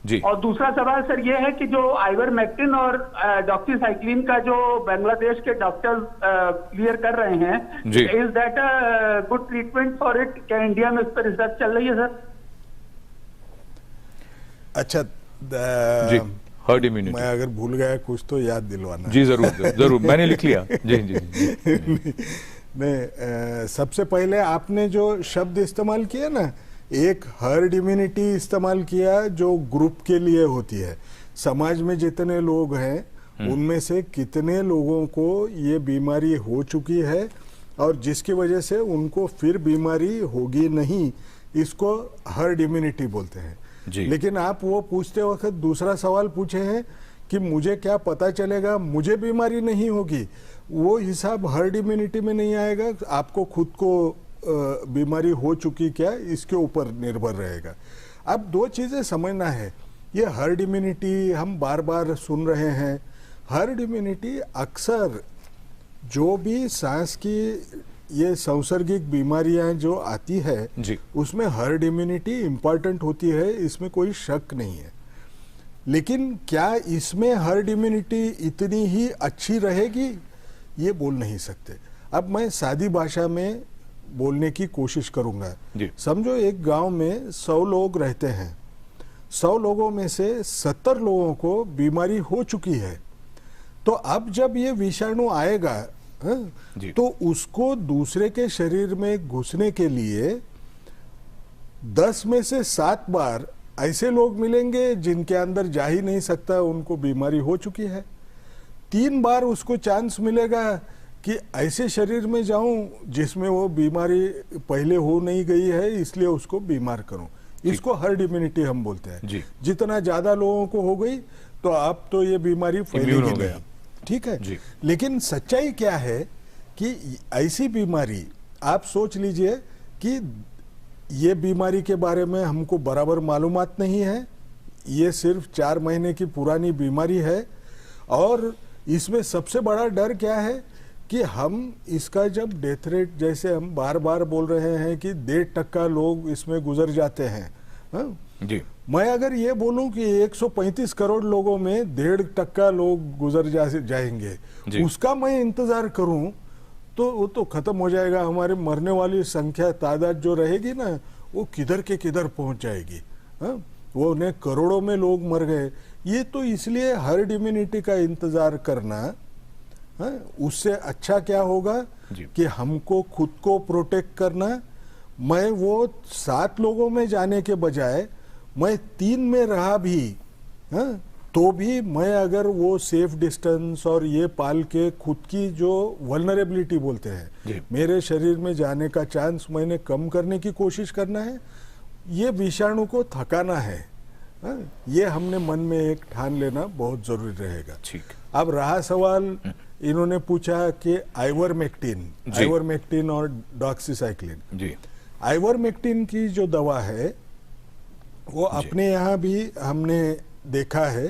जी। और दूसरा सवाल सर ये है कि जो आइवरमेक्टिन और डॉक्सीसाइक्लिन का जो बांग्लादेश के डॉक्टर क्लियर कर रहे हैं, जी। Is that a good treatment for it? क्या इंडिया में इस पर रिसर्च चल रही है सर? अच्छा जी हर्ड इम्यूनिटी। मैं अगर भूल गया कुछ तो याद दिलवाना। जी जरूर जरूर, मैंने लिख लिया। जी जी, जी। नहीं, सबसे पहले आपने जो शब्द इस्तेमाल किया ना, एक हर्ड इम्यूनिटी इस्तेमाल किया जो ग्रुप के लिए होती है। समाज में जितने लोग हैं उनमें से कितने लोगों को ये बीमारी हो चुकी है और जिसकी वजह से उनको फिर बीमारी होगी नहीं, इसको हर्ड इम्यूनिटी बोलते हैं। लेकिन आप वो पूछते वक्त दूसरा सवाल पूछे हैं कि मुझे क्या पता चलेगा मुझे बीमारी नहीं होगी, वो हिसाब हर्ड इम्यूनिटी में नहीं आएगा। आपको खुद को बीमारी हो चुकी क्या, इसके ऊपर निर्भर रहेगा। अब दो चीजें समझना है। ये हर्ड इम्यूनिटी हम बार बार सुन रहे हैं। हर्ड इम्यूनिटी अक्सर जो भी सांस की ये सांसर्गिक बीमारियां जो आती है जी। उसमें हर्ड इम्यूनिटी इंपॉर्टेंट होती है, इसमें कोई शक नहीं है। लेकिन क्या इसमें हर्ड इम्यूनिटी इतनी ही अच्छी रहेगी, ये बोल नहीं सकते। अब मैं सादी भाषा में बोलने की कोशिश करूंगा। समझो एक गांव में 100 लोग रहते हैं, 100 लोगों में से 70 लोगों को बीमारी हो चुकी है। तो अब जब ये विषाणु आएगा तो उसको दूसरे के शरीर में घुसने के लिए 10 में से 7 बार ऐसे लोग मिलेंगे जिनके अंदर जा ही नहीं सकता, उनको बीमारी हो चुकी है। 3 बार उसको चांस मिलेगा कि ऐसे शरीर में जाऊं जिसमें वो बीमारी पहले हो नहीं गई है, इसलिए उसको बीमार करूं। इसको हर्ड इम्यूनिटी हम बोलते हैं। जितना ज्यादा लोगों को हो गई तो अब तो ये बीमारी फैलेगी नहीं, ठीक है। लेकिन सच्चाई क्या है कि ऐसी बीमारी, आप सोच लीजिए कि ये बीमारी के बारे में हमको बराबर मालूमात नहीं है, ये सिर्फ 4 महीने की पुरानी बीमारी है। और इसमें सबसे बड़ा डर क्या है कि हम इसका जब डेथ रेट, जैसे हम बार बार बोल रहे हैं कि 1.5% लोग इसमें गुजर जाते हैं। जी। मैं अगर ये बोलूं कि 135 करोड़ लोगों में 1.5% लोग गुजर जाएंगे, उसका मैं इंतजार करूं तो वो तो खत्म हो जाएगा। हमारे मरने वाली संख्या, तादाद जो रहेगी ना, वो किधर के किधर पहुंच जाएगी। वो उन्हें करोड़ों में लोग मर गए। ये तो इसलिए हर्ड इम्यूनिटी का इंतजार करना, उससे अच्छा क्या होगा कि हमको खुद को प्रोटेक्ट करना। मैं वो 7 लोगों में जाने के बजाय मैं 3 में रहा भी, तो भी मैं अगर वो सेफ डिस्टेंस और ये पाल के खुद की जो वल्नरेबिलिटी बोलते हैं, मेरे शरीर में जाने का चांस मैंने कम करने की कोशिश करना है। ये विषाणु को थकाना है, ये हमने मन में एक ठान लेना बहुत जरूरी रहेगा। ठीक। अब रहा सवाल, इन्होंने पूछा कि आइवरमेक्टिन और डॉक्सीसाइक्लिन। जी। आइवरमेक्टिन की जो दवा है वो अपने यहाँ भी हमने देखा है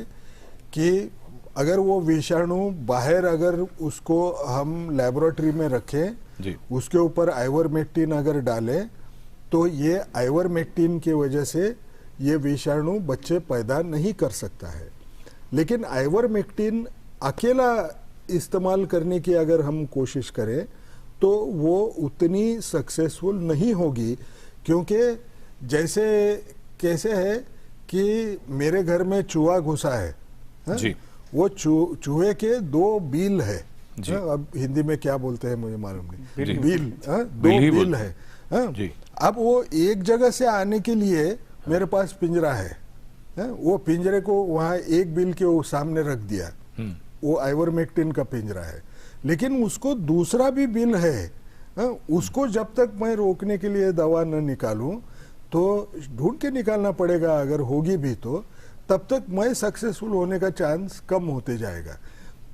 कि अगर वो विषाणु बाहर, अगर उसको हम लेबोरेटरी में रखें, उसके ऊपर आइवरमेक्टिन अगर डालें, तो ये आइवरमेक्टिन की वजह से ये विषाणु बच्चे पैदा नहीं कर सकता है। लेकिन आइवरमेक्टिन अकेला इस्तेमाल करने की अगर हम कोशिश करें तो वो उतनी सक्सेसफुल नहीं होगी, क्योंकि जैसे कैसे है कि मेरे घर में चूहा घुसा है, जी। वो चूहे के 2 बील है। अब हिंदी में क्या बोलते हैं मुझे मालूम नहीं, बील, 2 बील है। हाँ? जी। अब वो एक जगह से आने के लिए मेरे पास पिंजरा है, हाँ? वो पिंजरे को वहाँ एक बिल के वो सामने रख दिया, वो आइवरमेक्टिन का पिंजरा है, लेकिन उसको दूसरा भी बिल है, हाँ? उसको जब तक मैं रोकने के लिए दवा न निकालूं तो ढूंढ के निकालना पड़ेगा, अगर होगी भी तो तब तक मैं सक्सेसफुल होने का चांस कम होते जाएगा।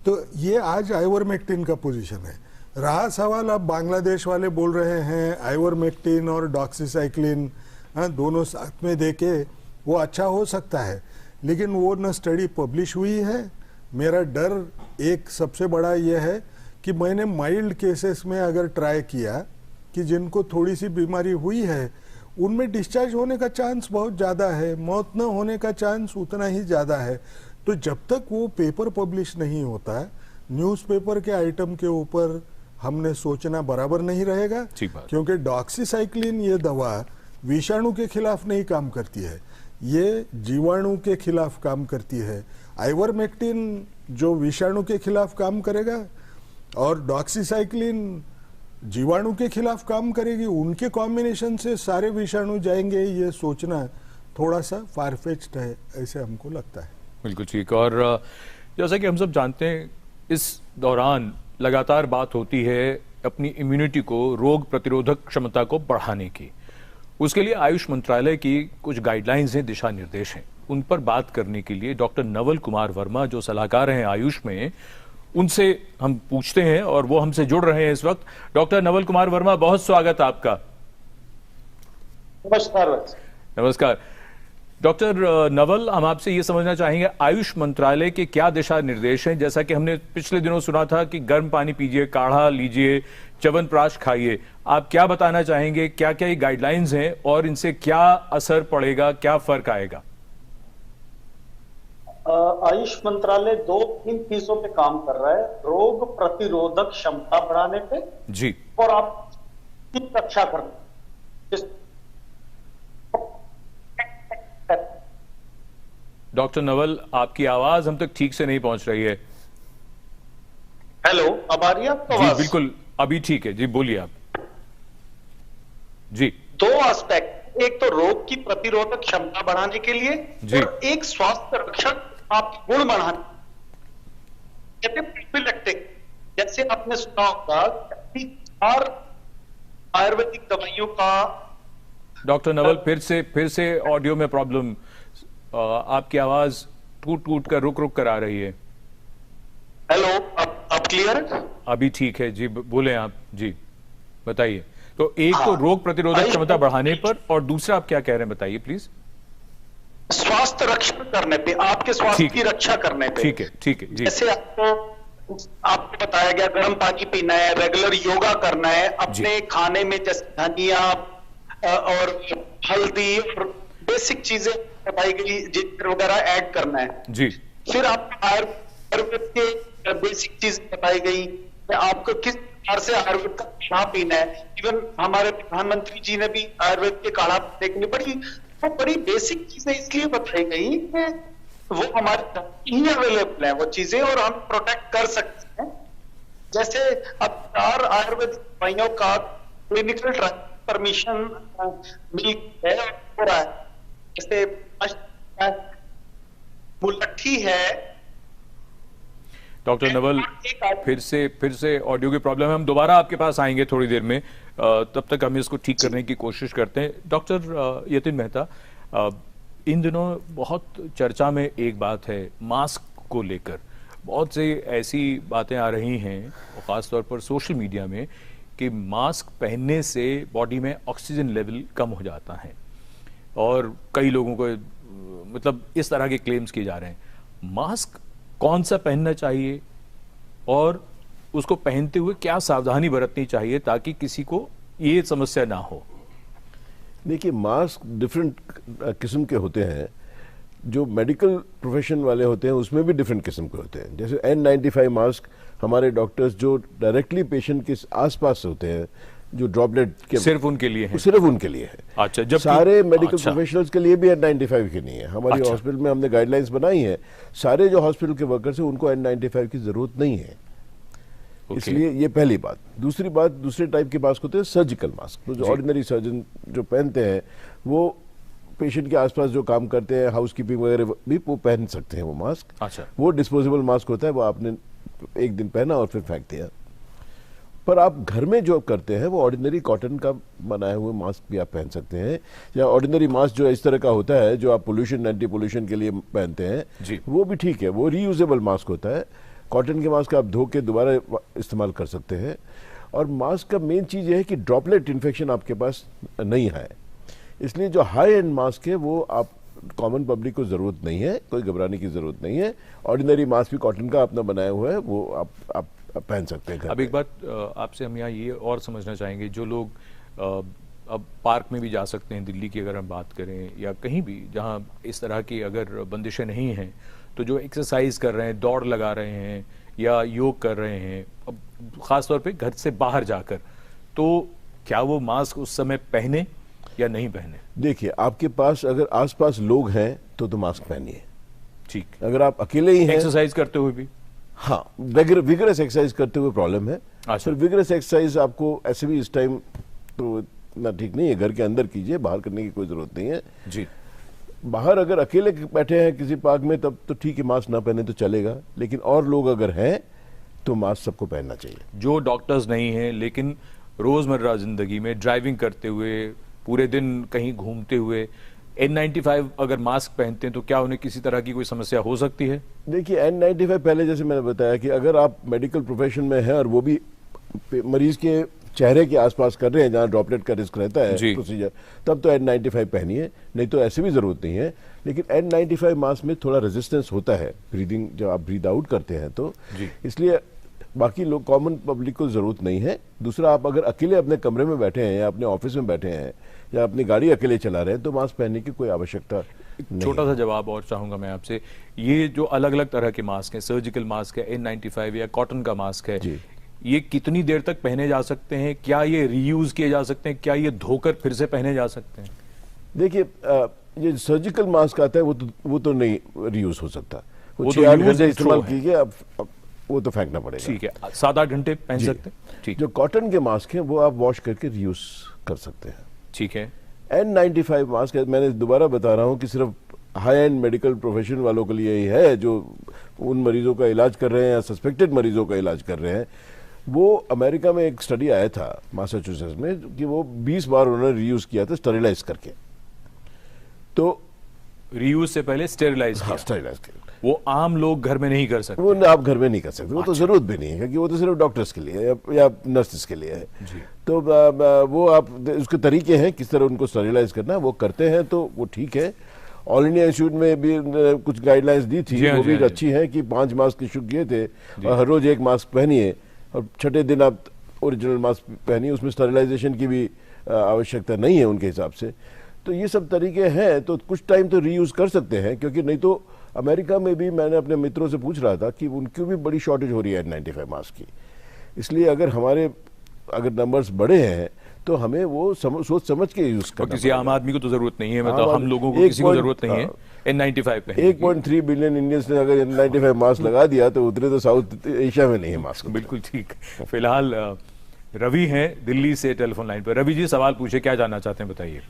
तो ये आज आइवरमेक्टिन का पोजीशन है। रहा सवाल, अब बांग्लादेश वाले बोल रहे हैं आइवरमेक्टिन और डॉक्सीसाइक्लिन दोनों साथ में देके वो अच्छा हो सकता है, लेकिन वो न स्टडी पब्लिश हुई है। मेरा डर एक सबसे बड़ा ये है कि मैंने माइल्ड केसेस में अगर ट्राई किया कि जिनको थोड़ी सी बीमारी हुई है उनमें डिस्चार्ज होने का चांस बहुत ज़्यादा है, मौत न होने का चांस उतना ही ज़्यादा है। तो जब तक वो पेपर पब्लिश नहीं होता, न्यूज़पेपर के आइटम के ऊपर हमने सोचना बराबर नहीं रहेगा, क्योंकि डॉक्सीसाइक्लिन ये दवा विषाणु के खिलाफ नहीं काम करती है, ये जीवाणु के खिलाफ काम करती है। आइवरमेक्टिन जो विषाणु के खिलाफ काम करेगा और डॉक्सीसाइक्लिन जीवाणु के खिलाफ काम करेगी, उनके कॉम्बिनेशन से सारे विषाणु जाएंगे, ये सोचना थोड़ा सा फारफेच्ड है, ऐसे हमको लगता है। बिल्कुल ठीक। और जैसा कि हम सब जानते हैं, इस दौरान लगातार बात होती है अपनी इम्यूनिटी को, रोग प्रतिरोधक क्षमता को बढ़ाने की। उसके लिए आयुष मंत्रालय की कुछ गाइडलाइंस हैं, दिशा निर्देश हैं। उन पर बात करने के लिए डॉक्टर नवल कुमार वर्मा जो सलाहकार हैं आयुष में, उनसे हम पूछते हैं और वो हमसे जुड़ रहे हैं इस वक्त। डॉक्टर नवल कुमार वर्मा, बहुत स्वागत आपका। नमस्कार। नमस्कार डॉक्टर नवल, हम आपसे ये समझना चाहेंगे आयुष मंत्रालय के क्या दिशा निर्देश हैं। जैसा कि हमने पिछले दिनों सुना था कि गर्म पानी पीजिए, काढ़ा लीजिए, च्यवनप्राश खाइए, आप क्या बताना चाहेंगे, क्या क्या ये गाइडलाइंस हैं और इनसे क्या असर पड़ेगा, क्या फर्क आएगा? आयुष मंत्रालय 2-3 चीजों पे काम कर रहा है, रोग प्रतिरोधक क्षमता बढ़ाने पे जी, और आपकी रक्षा करने। डॉक्टर नवल, आपकी आवाज हम तक ठीक से नहीं पहुंच रही है। हेलो, अब आ रही है आपको आवाज? जी बिल्कुल, अभी ठीक है जी, बोलिए आप जी। 2 एस्पेक्ट, एक तो रोग की प्रतिरोधक क्षमता बढ़ाने के लिए और एक स्वास्थ्य रक्षक आप गुण बढ़ाने, जैसे आपने सुना होगा 4 आयुर्वेदिक दवाइयों का। डॉक्टर नवल, फिर से ऑडियो में प्रॉब्लम, आपकी आवाज टूट टूट कर, रुक रुक कर आ रही है। हेलो, अब क्लियर है? अभी ठीक है जी, बोले आप जी, बताइए। तो एक तो रोग प्रतिरोधक क्षमता बढ़ाने पर, और दूसरा आप क्या कह रहे हैं, बताइए प्लीज। स्वास्थ्य रक्षण करने पे, आपके स्वास्थ्य की रक्षा करने पे। ठीक है, ठीक है जी। जैसे आपको बताया गया गर्म पानी पीना है, रेगुलर योगा करना है, अपने खाने में जैसे धनिया और हल्दी और बेसिक चीजें बताई गई, जिंजर वगैरह ऐड करना है जी। फिर आप आयुर्वेद के बेसिक चीज बताई गई, आपको किस प्रकार से आयुर्वेद का काढ़ा पीना है। इवन हमारे प्रधानमंत्री जी ने भी आयुर्वेद के काढ़ा पीने के लिए बड़ी बेसिक चीजें इसलिए बताई गई कि वो हमारे ही अवेलेबल है वो चीजें, और हम प्रोटेक्ट कर सकते हैं। जैसे अब 4 आयुर्वेदिक दवाइयों का क्लिनिकल ट्रायल परमिशन मिल है, हो रहा है। जैसे मुलट्ठी है। डॉक्टर नवल, फिर से ऑडियो की प्रॉब्लम है, हम दोबारा आपके पास आएंगे थोड़ी देर में, तब तक हम इसको ठीक करने की कोशिश करते हैं। डॉक्टर यतिन मेहता, इन दिनों बहुत चर्चा में एक बात है मास्क को लेकर, बहुत से ऐसी बातें आ रही हैं और ख़ासतौर पर सोशल मीडिया में कि मास्क पहनने से बॉडी में ऑक्सीजन लेवल कम हो जाता है, और कई लोगों को मतलब इस तरह के क्लेम्स किए जा रहे हैं। मास्क कौन सा पहनना चाहिए और उसको पहनते हुए क्या सावधानी बरतनी चाहिए ताकि किसी को ये समस्या ना हो? देखिए, मास्क डिफरेंट किस्म के होते हैं। जो मेडिकल प्रोफेशन वाले होते हैं उसमें भी डिफरेंट किस्म के होते हैं। जैसे N95 मास्क हमारे डॉक्टर्स जो डायरेक्टली पेशेंट के आसपास होते हैं, जो ड्रॉपलेट के, सिर्फ उनके लिए है, सिर्फ उनके लिए है। अच्छा, जब सारे मेडिकल प्रोफेशनल्स के लिए भी N95 की नहीं है। हमारी हॉस्पिटल में हमने गाइडलाइंस बनाई है, सारे जो हॉस्पिटल के वर्कर्स हैं उनको N95 की जरूरत नहीं है। इसलिए ये पहली बात। दूसरी बात, दूसरे टाइप के मास्क होते हैं सर्जिकल मास्क, तो जो ऑर्डिनरी सर्जन जो पहनते हैं वो पेशेंट के आसपास जो काम करते हैं, हाउसकीपिंग वगैरह भी वो पहन सकते हैं वो मास्क। अच्छा। वो डिस्पोजेबल मास्क होता है, वो आपने एक दिन पहना और फिर फेंक दिया। पर आप घर में जो करते हैं वो ऑर्डिनरी कॉटन का बनाए हुए मास्क भी आप पहन सकते हैं, या ऑर्डिनरी मास्क जो इस तरह का होता है जो आप पोल्यूशन, एंटी पोल्यूशन के लिए पहनते हैं, वो भी ठीक है, वो रीयूजेबल मास्क होता है। कॉटन के मास्क आप धो के दोबारा इस्तेमाल कर सकते हैं। और मास्क का मेन चीज़ ये है कि ड्रॉपलेट इन्फेक्शन आपके पास नहीं है, इसलिए जो हाई एंड मास्क है वो आप कॉमन पब्लिक को ज़रूरत नहीं है, कोई घबराने की ज़रूरत नहीं है। ऑर्डिनरी मास्क भी कॉटन का अपना बनाया हुआ है, वो आप पहन सकते हैं घर अब पे। एक बात आपसे हम यहाँ ये और समझना चाहेंगे, जो लोग अब पार्क में भी जा सकते हैं, दिल्ली की अगर हम बात करें या कहीं भी जहाँ इस तरह की अगर बंदिशें नहीं हैं, तो जो एक्सरसाइज कर रहे हैं, दौड़ लगा रहे हैं या योग कर रहे हैं, अब ख़ास तौर पे घर से बाहर जाकर, तो क्या वो मास्क उस समय पहने या नहीं पहने? देखिए, आपके पास अगर आसपास लोग हैं तो मास्क पहनिए। ठीक। अगर आप अकेले ही हैं, एक्सरसाइज करते हुए भी, हाँ, विगरस एक्सरसाइज करते हुए प्रॉब्लम है। फिर विगरस एक्सरसाइज आपको ऐसे भी इस टाइम तो इतना ठीक नहीं है, घर के अंदर कीजिए, बाहर करने की कोई जरूरत नहीं है जी। बाहर अगर अकेले बैठे हैं किसी पार्क में तब तो ठीक है, मास्क ना पहने तो चलेगा, लेकिन और लोग अगर हैं तो मास्क सबको पहनना चाहिए। जो डॉक्टर्स नहीं हैं लेकिन रोजमर्रा जिंदगी में ड्राइविंग करते हुए, पूरे दिन कहीं घूमते हुए N95 अगर मास्क पहनते हैं तो क्या उन्हें किसी तरह की कोई समस्या हो सकती है? देखिए, N95 पहले जैसे मैंने बताया कि अगर आप मेडिकल प्रोफेशन में हैं और वो भी मरीज के चेहरे के आसपास कर रहे हैं जहां ड्रॉपलेट का रिस्क रहता है प्रोसीजर, तब तो N95 पहनिए, नहीं तो ऐसे भी जरूरत नहीं है। लेकिन N95 मास्क में थोड़ा रेजिस्टेंस होता है ब्रीदिंग, जब आप ब्रीद आउट करते हैं तो, इसलिए बाकी लोग, कॉमन पब्लिक को जरूरत नहीं है। दूसरा, आप अगर अकेले अपने कमरे में बैठे हैं या अपने ऑफिस में बैठे हैं या अपनी गाड़ी अकेले चला रहे हैं तो मास्क पहनने की कोई आवश्यकता नहीं। छोटा सा जवाब और चाहूंगा मैं आपसे, ये जो अलग अलग तरह के मास्क हैं, सर्जिकल मास्क है, N95 या कॉटन का मास्क है, ये कितनी देर तक पहने जा सकते हैं? क्या ये रीयूज किए जा सकते हैं? क्या ये धोकर फिर से पहने जा सकते हैं? देखिए, ये सर्जिकल मास्क आता है वो तो नहीं रीयूज हो सकता, वो 6-8 घंटे इस्तेमाल कीजिए, अब वो तो फेंकना पड़ेगा। ठीक है, 7-8 घंटे पहन सकते हैं। ठीक। जो कॉटन के मास्क हैं वो आप वॉश करके रीयूज कर सकते हैं। ठीक है। N95 मास्क है, मैंने दोबारा बता रहा हूं कि सिर्फ हाई एंड मेडिकल प्रोफेशन वालों के लिए ही है जो उन मरीजों का इलाज कर रहे हैं या सस्पेक्टेड मरीजों का इलाज कर रहे हैं। वो अमेरिका में एक स्टडी आया था मैसाचुसेट्स में कि वो 20 बार उन्होंने रीयूज किया था स्टेरिलाइज करके। तो रीयूज से पहले स्टेरिलाइज किया। स्टेरिलाइज किया। वो आम लोग घर में नहीं कर सकते? वो आप घर में नहीं कर सकते, वो तो जरूरत भी नहीं है, क्योंकि वो तो सिर्फ डॉक्टर्स के लिए या नर्सेस के लिए है। तो वो आप उसके तरीके हैं किस तरह उनको स्टेरिलाइज करना है, वो करते हैं तो वो ठीक है। ऑल इंडिया इंस्टीट्यूट में भी कुछ गाइडलाइंस दी थी, वो भी अच्छी है कि 5 मास्क इशू किए थे और हर रोज 1 मास्क पहनिए और छठे दिन आप ओरिजिनल मास्क पहनिए, उसमें स्टेरिलाइजेशन की भी आवश्यकता नहीं है उनके हिसाब से। तो ये सब तरीके हैं, तो कुछ टाइम तो रीयूज कर सकते हैं, क्योंकि नहीं तो अमेरिका में भी मैंने अपने मित्रों से पूछ रहा था कि उनकी भी बड़ी शॉर्टेज हो रही है N95 मास्क की। इसलिए अगर नंबर्स बड़े हैं तो हमें वो सोच समझ के यूज करना। किसी आम आदमी को तो जरूरत नहीं है, मतलब हम लोगों को किसी को जरूरत नहीं है N95 पे। 1.3 बिलियन इंडियंस ने अगर N95 मास्क लगा दिया तो उतने तो साउथ एशिया में नहीं है मास्क। बिल्कुल ठीक। फिलहाल रवि हैं दिल्ली से टेलीफोन लाइन पर। रवि जी, सवाल पूछे, क्या जानना चाहते हैं बताइए।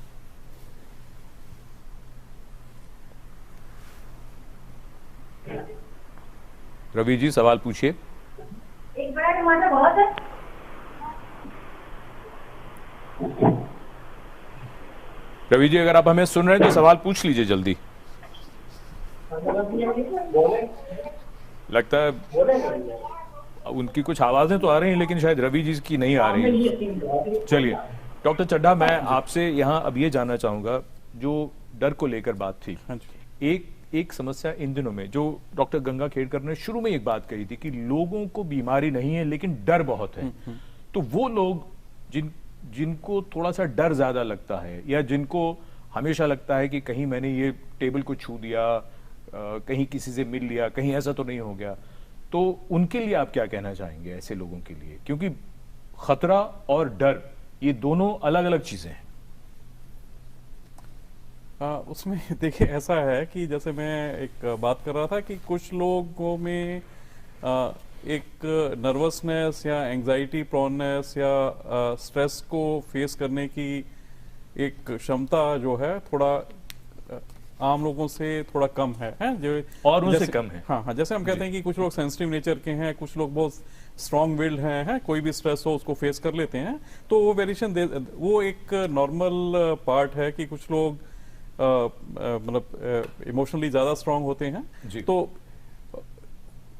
रवि जी, सवाल पूछिए। एक बड़ा टमाटर बहुत है। रवि जी, अगर आप हमें सुन रहे हैं तो सवाल पूछ लीजिए जल्दी। लगता है उनकी कुछ आवाजें तो आ रही हैं लेकिन शायद रवि जी की नहीं आ रही है। चलिए डॉक्टर चड्ढा, मैं आपसे यहाँ अब ये जानना चाहूंगा, जो डर को लेकर बात थी, एक समस्या इन दिनों में जो डॉक्टर गंगा खेड़कर ने शुरू में एक बात कही थी कि लोगों को बीमारी नहीं है लेकिन डर बहुत है। तो वो लोग जिनको थोड़ा सा डर ज्यादा लगता है या जिनको हमेशा लगता है कि कहीं मैंने ये टेबल को छू दिया, कहीं किसी से मिल लिया, कहीं ऐसा तो नहीं हो गया, तो उनके लिए आप क्या कहना चाहेंगे ऐसे लोगों के लिए? क्योंकि खतरा और डर ये दोनों अलग अलग चीजें हैं। उसमें देखिए ऐसा है कि जैसे मैं एक बात कर रहा था कि कुछ लोगों में एक नर्वसनेस या एंजाइटी प्रोननेस या स्ट्रेस को फेस करने की एक क्षमता जो है थोड़ा आम लोगों से थोड़ा कम है जो और उनसे कम है। हाँ, जैसे हम कहते हैं कि कुछ लोग सेंसिटिव नेचर के हैं, कुछ लोग बहुत स्ट्रांग विल्ड हैं, कोई भी स्ट्रेस हो उसको फेस कर लेते हैं, तो वो वेरिएशन वो एक नॉर्मल पार्ट है कि कुछ लोग मतलब इमोशनली ज्यादा स्ट्रांग होते हैं। तो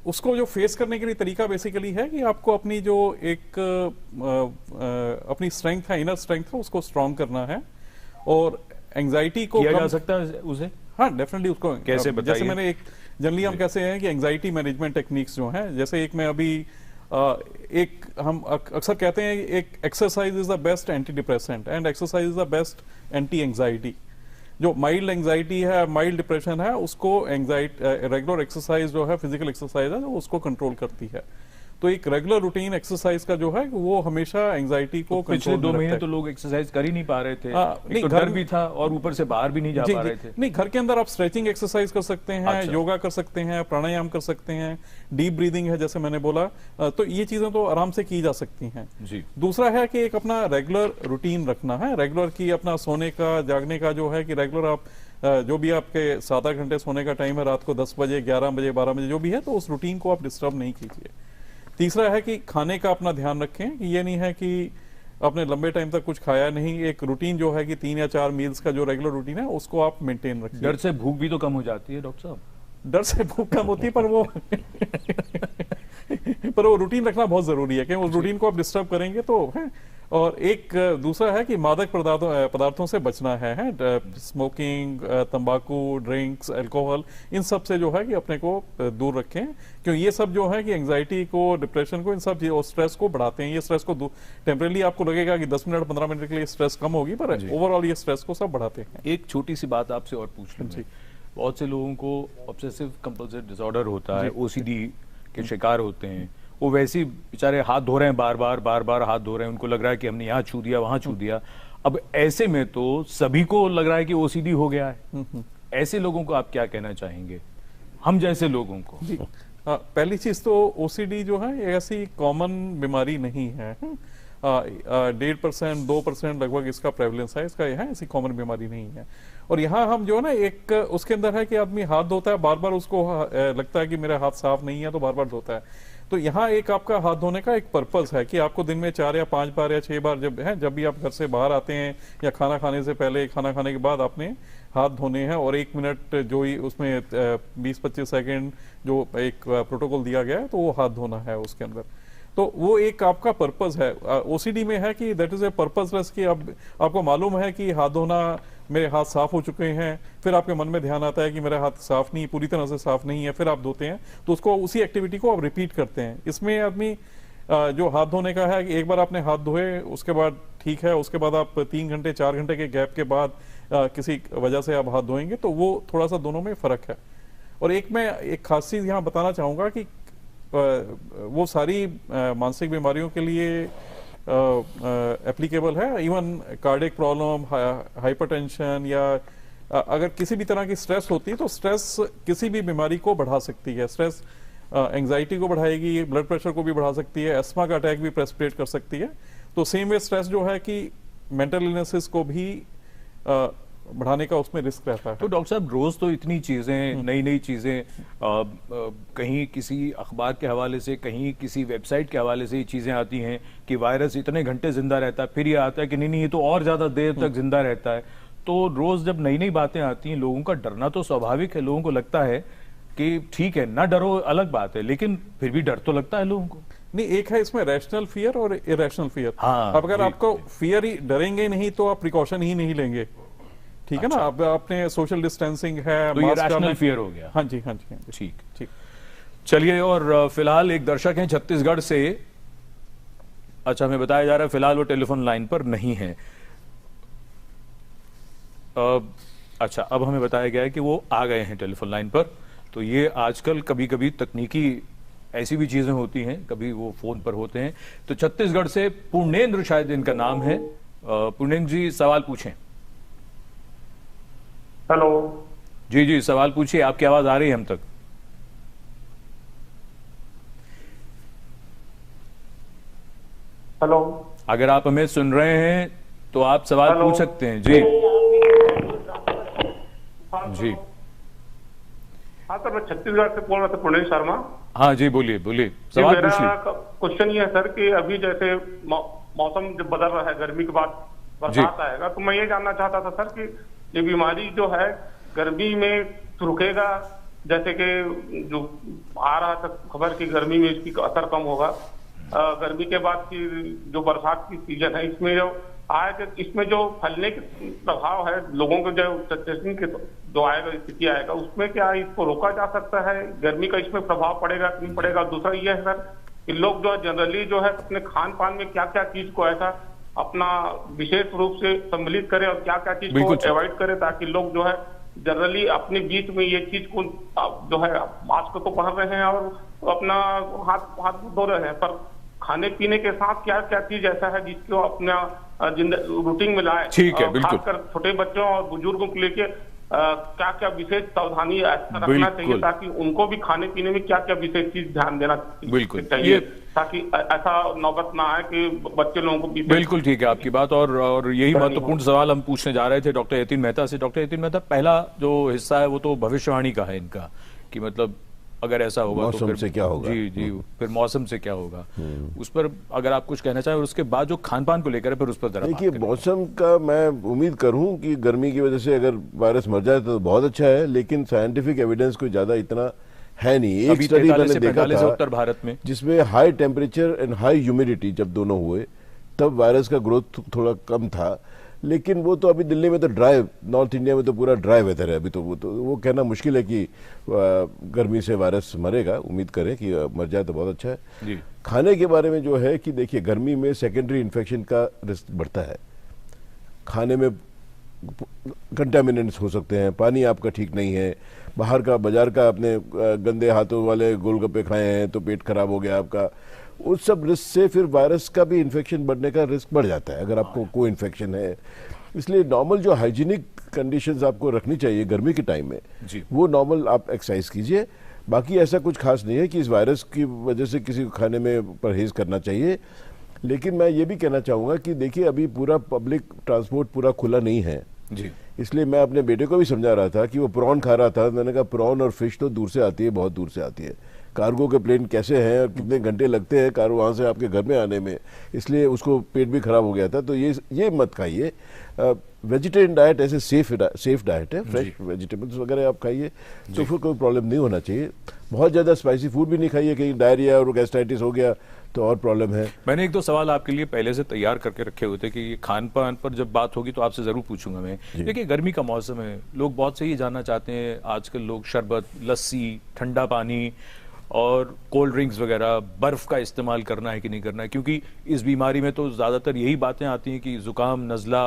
उसको जो फेस करने के लिए तरीका बेसिकली है कि आपको अपनी जो एक अपनी स्ट्रेंथ है, इनर स्ट्रेंथ है, उसको स्ट्रांग करना है और एंजाइटी को किया जा सकता है उसे। हाँ, डेफिनेटली उसको कैसे बताइए? जैसे मैंने एक जनरली हम कैसे हैं कि एंजाइटी मैनेजमेंट टेक्निक्स जो हैं, जैसे एक मैं अभी एक हम अक्सर कहते हैं एक exercise is the best anti depressant and exercise is the best anti anxiety. जो माइल्ड एंजाइटी है, माइल्ड डिप्रेशन है, उसको रेगुलर एक्सरसाइज जो है, फिजिकल एक्सरसाइज है, जो उसको कंट्रोल करती है। तो एक रेगुलर रूटीन एक्सरसाइज का जो है वो हमेशा एंजाइटी को तो पिछले 2 महीने तो लोग एक्सरसाइज कर ही नहीं पा रहे थे। एक तो डर भी था और ऊपर से बाहर भी नहीं जा पा रहे थे। नहीं, घर के अंदर आप स्ट्रेचिंग एक्सरसाइज कर सकते हैं, अच्छा। योगा कर सकते हैं, प्राणायाम कर सकते हैं, डीप ब्रीदिंग है जैसे मैंने बोला, तो ये चीजें तो आराम से की जा सकती हैं। जी। दूसरा है कि एक अपना रेगुलर रूटीन रखना है, रेगुलर की अपना सोने का जागने का जो है कि रेगुलर आप जो भी आपके 7-8 घंटे सोने का टाइम है, रात को 10 बजे 11 बजे 12 बजे जो भी है, तो उस रूटीन को आप डिस्टर्ब नहीं कीजिए। तीसरा है कि खाने का अपना ध्यान रखें कि ये नहीं है कि आपने लंबे टाइम तक कुछ खाया नहीं, एक रूटीन जो है कि 3 या 4 मील्स का जो रेगुलर रूटीन है उसको आप मेंटेन रखिए। डर से भूख भी तो कम हो जाती है डॉक्टर साहब। डर से भूख कम होती है पर वो पर वो रूटीन रखना बहुत जरूरी है कि उस रूटीन को आप डिस्टर्ब करेंगे तो है। और एक दूसरा है कि मादक पदार्थों से बचना है स्मोकिंग, तंबाकू, ड्रिंक्स, अल्कोहल, इन सब से जो है कि अपने को दूर रखें, क्योंकि ये सब जो है कि एंजाइटी को, डिप्रेशन को, इन सब और स्ट्रेस को बढ़ाते हैं। ये स्ट्रेस को टेम्परेली आपको लगेगा कि 10 मिनट 15 मिनट के लिए स्ट्रेस कम होगी, पर ओवरऑल ये स्ट्रेस को सब बढ़ाते हैं। एक छोटी सी बात आपसे और पूछ लूं, बहुत से लोगों को ऑब्सेसिव कंपल्सिव डिसऑर्डर होता है, ओसीडी के शिकार होते हैं, वो वैसे ही बेचारे हाथ धो रहे हैं, बार बार हाथ धो रहे हैं, उनको लग रहा है कि हमने यहाँ छू दिया वहां छू दिया। अब ऐसे में तो सभी को लग रहा है कि ओसीडी हो गया है। ऐसे लोगों को आप क्या कहना चाहेंगे, हम जैसे लोगों को? पहली चीज तो ओसीडी जो है ऐसी कॉमन बीमारी नहीं है। 1.5% 2% लगभग इसका प्रेवलेंस है, इसका है, ऐसी कॉमन बीमारी नहीं है। और यहाँ हम जो है ना एक उसके अंदर है कि आदमी हाथ धोता है, बार बार उसको लगता है कि मेरा हाथ साफ नहीं है तो बार बार धोता है। तो यहाँ एक आपका हाथ धोने का एक पर्पस है कि आपको दिन में 4 या 5 बार या 6 बार जब भी आप घर से बाहर आते हैं या खाना खाने से पहले, खाना खाने के बाद आपने हाथ धोने हैं, और 1 मिनट जो ही उसमें 20-25 सेकेंड जो एक प्रोटोकॉल दिया गया है तो वो हाथ धोना है उसके अंदर। तो वो एक आपका पर्पस है। ओसीडी में है कि दैट इज ए पर्पसलेस, कि अब आपको मालूम है कि हाथ धोना, मेरे हाथ साफ हो चुके हैं, फिर आपके मन में ध्यान आता है कि मेरा हाथ साफ नहीं, पूरी तरह से साफ नहीं है, फिर आप धोते हैं, तो उसको उसी एक्टिविटी को आप रिपीट करते हैं। इसमें आदमी जो हाथ धोने का है कि एक बार आपने हाथ धोए उसके बाद ठीक है, उसके बाद आप 3 घंटे 4 घंटे के गैप के बाद किसी वजह से आप हाथ धोएंगे, तो वो थोड़ा सा दोनों में फर्क है। और एक मैं एक खास चीज यहाँ बताना चाहूंगा कि वो सारी मानसिक बीमारियों के लिए एप्लीकेबल है, इवन कार्डियक प्रॉब्लम, हाइपरटेंशन, या अगर किसी भी तरह की स्ट्रेस होती है तो स्ट्रेस किसी भी बीमारी को बढ़ा सकती है। स्ट्रेस एंजाइटी को बढ़ाएगी, ब्लड प्रेशर को भी बढ़ा सकती है, एस्मा का अटैक भी प्रेसिपिटेट कर सकती है। तो सेम वे स्ट्रेस जो है कि मेंटल इलनेसेस को भी बढ़ाने का उसमें रिस्क रहता है। तो डॉक्टर साहब, रोज तो इतनी चीजें, नई नई चीजें, कहीं किसी अखबार के हवाले से, कहीं किसी वेबसाइट के हवाले से ये चीजें आती हैं कि वायरस इतने घंटे जिंदा रहता है, फिर ये आता है कि नहीं ये तो और ज्यादा देर तक जिंदा रहता है। तो रोज जब नई नई बातें आती हैं, लोगों का डरना तो स्वाभाविक है। लोगों को लगता है कि ठीक है ना डरो, अलग बात है, लेकिन फिर भी डर तो लगता है लोगों को। नहीं, एक है इसमें रैशनल फियर और इरेशनल फियर। हाँ, अब अगर आपको फियर ही, डरेंगे नहीं तो आप प्रिकॉशन ही नहीं लेंगे, ठीक है ना। अब आपने सोशल डिस्टेंसिंग है, तो ये रैशनल फियर हो गया। हाँ जी, हाँ जी, ठीक ठीक। चलिए, और फिलहाल एक दर्शक हैं छत्तीसगढ़ से। अच्छा, हमें बताया जा रहा है फिलहाल वो टेलीफोन लाइन पर नहीं है। अच्छा, अब हमें बताया गया है कि वो आ गए हैं टेलीफोन लाइन पर। तो ये आजकल कभी कभी तकनीकी ऐसी भी चीजें होती हैं, कभी वो फोन पर होते हैं। तो छत्तीसगढ़ से पूर्णेंद्र शायद इनका नाम है। पूर्णेंद्र जी, सवाल पूछें। हेलो जी जी, सवाल पूछिए, आपकी आवाज आ रही है हम तक। हेलो, अगर आप हमें सुन रहे हैं तो आप सवाल हेलो। पूछ सकते हैं जी। जी हाँ सर, मैं छत्तीसगढ़ से बोल रहा था, पुणे शर्मा। हाँ जी, बोलिए बोलिए, जी, सवाल मेरा पूछ लीजिए। क्वेश्चन ये है सर कि अभी जैसे मौसम जब बदल रहा है, गर्मी के बाद बरसात आएगा, तो मैं ये जानना चाहता था सर कि ये बीमारी जो है गर्मी में रुकेगा, जैसे कि जो आ रहा था खबर की गर्मी में इसकी असर कम होगा, गर्मी के बाद की जो बरसात की सीजन है इसमें जो आएगा, इसमें जो फैलने के प्रभाव है लोगों को जो टेस्टिंग के जो आएगा, स्थिति आएगा, उसमें क्या इसको रोका जा सकता है? गर्मी का इसमें प्रभाव पड़ेगा कि नहीं पड़ेगा? दूसरा ये है सर कि लोग जो जनरली जो है अपने खान पान में क्या क्या चीज को ऐसा अपना विशेष रूप से सम्मिलित करे और क्या क्या चीज को अवॉइड करे, ताकि लोग जो है जनरली अपने बीच में ये चीज को जो है मास्क तो पहन रहे हैं और अपना हाथ धो रहे हैं, पर खाने पीने के साथ क्या क्या चीज ऐसा है जिसको अपना रूटीन में लाए। ठीक है, बिल्कुल। खासकर छोटे बच्चों और बुजुर्गों को लेके क्या क्या विशेष सावधानी रखना चाहिए, ताकि उनको भी खाने पीने में क्या क्या विशेष चीज ध्यान देना चाहिए, ताकि ऐसा नौबत ना आए कि बच्चे लोगों को भी। बिल्कुल ठीक है आपकी बात, और यही महत्वपूर्ण सवाल हम पूछने जा रहे थे डॉक्टर यतीन मेहता से। डॉक्टर यतीन मेहता, पहला जो हिस्सा है वो तो भविष्यवाणी का है इनका, कि मतलब अगर ऐसा होगा तो फिर से क्या होगा। जी जी, फिर मौसम से क्या होगा, उस पर अगर आप कुछ कहना चाहें, और उसके बाद जो खान पान को लेकर फिर उस पर जरा देखिए, मौसम का मैं उम्मीद करूं कि गर्मी की वजह से अगर वायरस मर जाए तो बहुत अच्छा है, लेकिन साइंटिफिक एविडेंस कोई ज्यादा इतना है नहीं। एक स्टडी मैंने देखा था उत्तर भारत में, जिसमें high temperature and high humidity जब दोनों हुए तब वायरस का ग्रोथ थोड़ा कम था, लेकिन वो तो अभी दिल्ली में तो ड्राई, नॉर्थ इंडिया में तो पूरा ड्राई वेदर है अभी, तो वो कहना मुश्किल है कि गर्मी से वायरस मरेगा। उम्मीद करें कि मर जाए तो बहुत अच्छा है जी। खाने के बारे में जो है कि देखिए, गर्मी में सेकेंडरी इन्फेक्शन का रिस्क बढ़ता है, खाने में कंटामिनेंट्स हो सकते हैं, पानी आपका ठीक नहीं है, बाहर का बाजार का आपने गंदे हाथों वाले गोलगप्पे खाए हैं तो पेट खराब हो गया आपका, उस सब रिस्क से फिर वायरस का भी इन्फेक्शन बढ़ने का रिस्क बढ़ जाता है अगर आपको कोई इन्फेक्शन है। इसलिए नॉर्मल जो हाइजीनिक कंडीशंस आपको रखनी चाहिए गर्मी के टाइम में, वो नॉर्मल आप एक्सरसाइज कीजिए। बाकी ऐसा कुछ खास नहीं है कि इस वायरस की वजह से किसी को खाने में परहेज करना चाहिए। लेकिन मैं ये भी कहना चाहूँगा कि देखिए, अभी पूरा पब्लिक ट्रांसपोर्ट पूरा खुला नहीं है जी। इसलिए मैं अपने बेटे को भी समझा रहा था कि वो प्रॉन खा रहा था, मैंने कहा प्रॉन और फिश तो दूर से आती है, बहुत दूर से आती है, कार्गो के प्लेन कैसे हैं और कितने घंटे लगते हैं कार्गो वहाँ से आपके घर में आने में, इसलिए उसको पेट भी खराब हो गया था। तो ये मत खाइए। वेजिटेरियन डाइट ऐसे सेफ डाइट है, फ्रेश वेजिटेबल्स वगैरह आप खाइए तो फिर कोई प्रॉब्लम नहीं होना चाहिए। बहुत ज़्यादा स्पाइसी फूड भी नहीं खाइए, कहीं डायरिया और गैस्ट्राइटिस हो गया तो और प्रॉब्लम है। मैंने एक दो सवाल आपके लिए पहले से तैयार करके रखे हुए थे कि ये खान पान पर जब बात होगी तो आपसे जरूर पूछूंगा मैं। देखिए, गर्मी का मौसम है, लोग बहुत से ये जानना चाहते हैं, आजकल लोग शरबत, लस्सी, ठंडा पानी और कोल्ड ड्रिंक्स वगैरह, बर्फ का इस्तेमाल करना है कि नहीं करना है, क्योंकि इस बीमारी में तो ज्यादातर यही बातें आती हैं कि जुकाम, नजला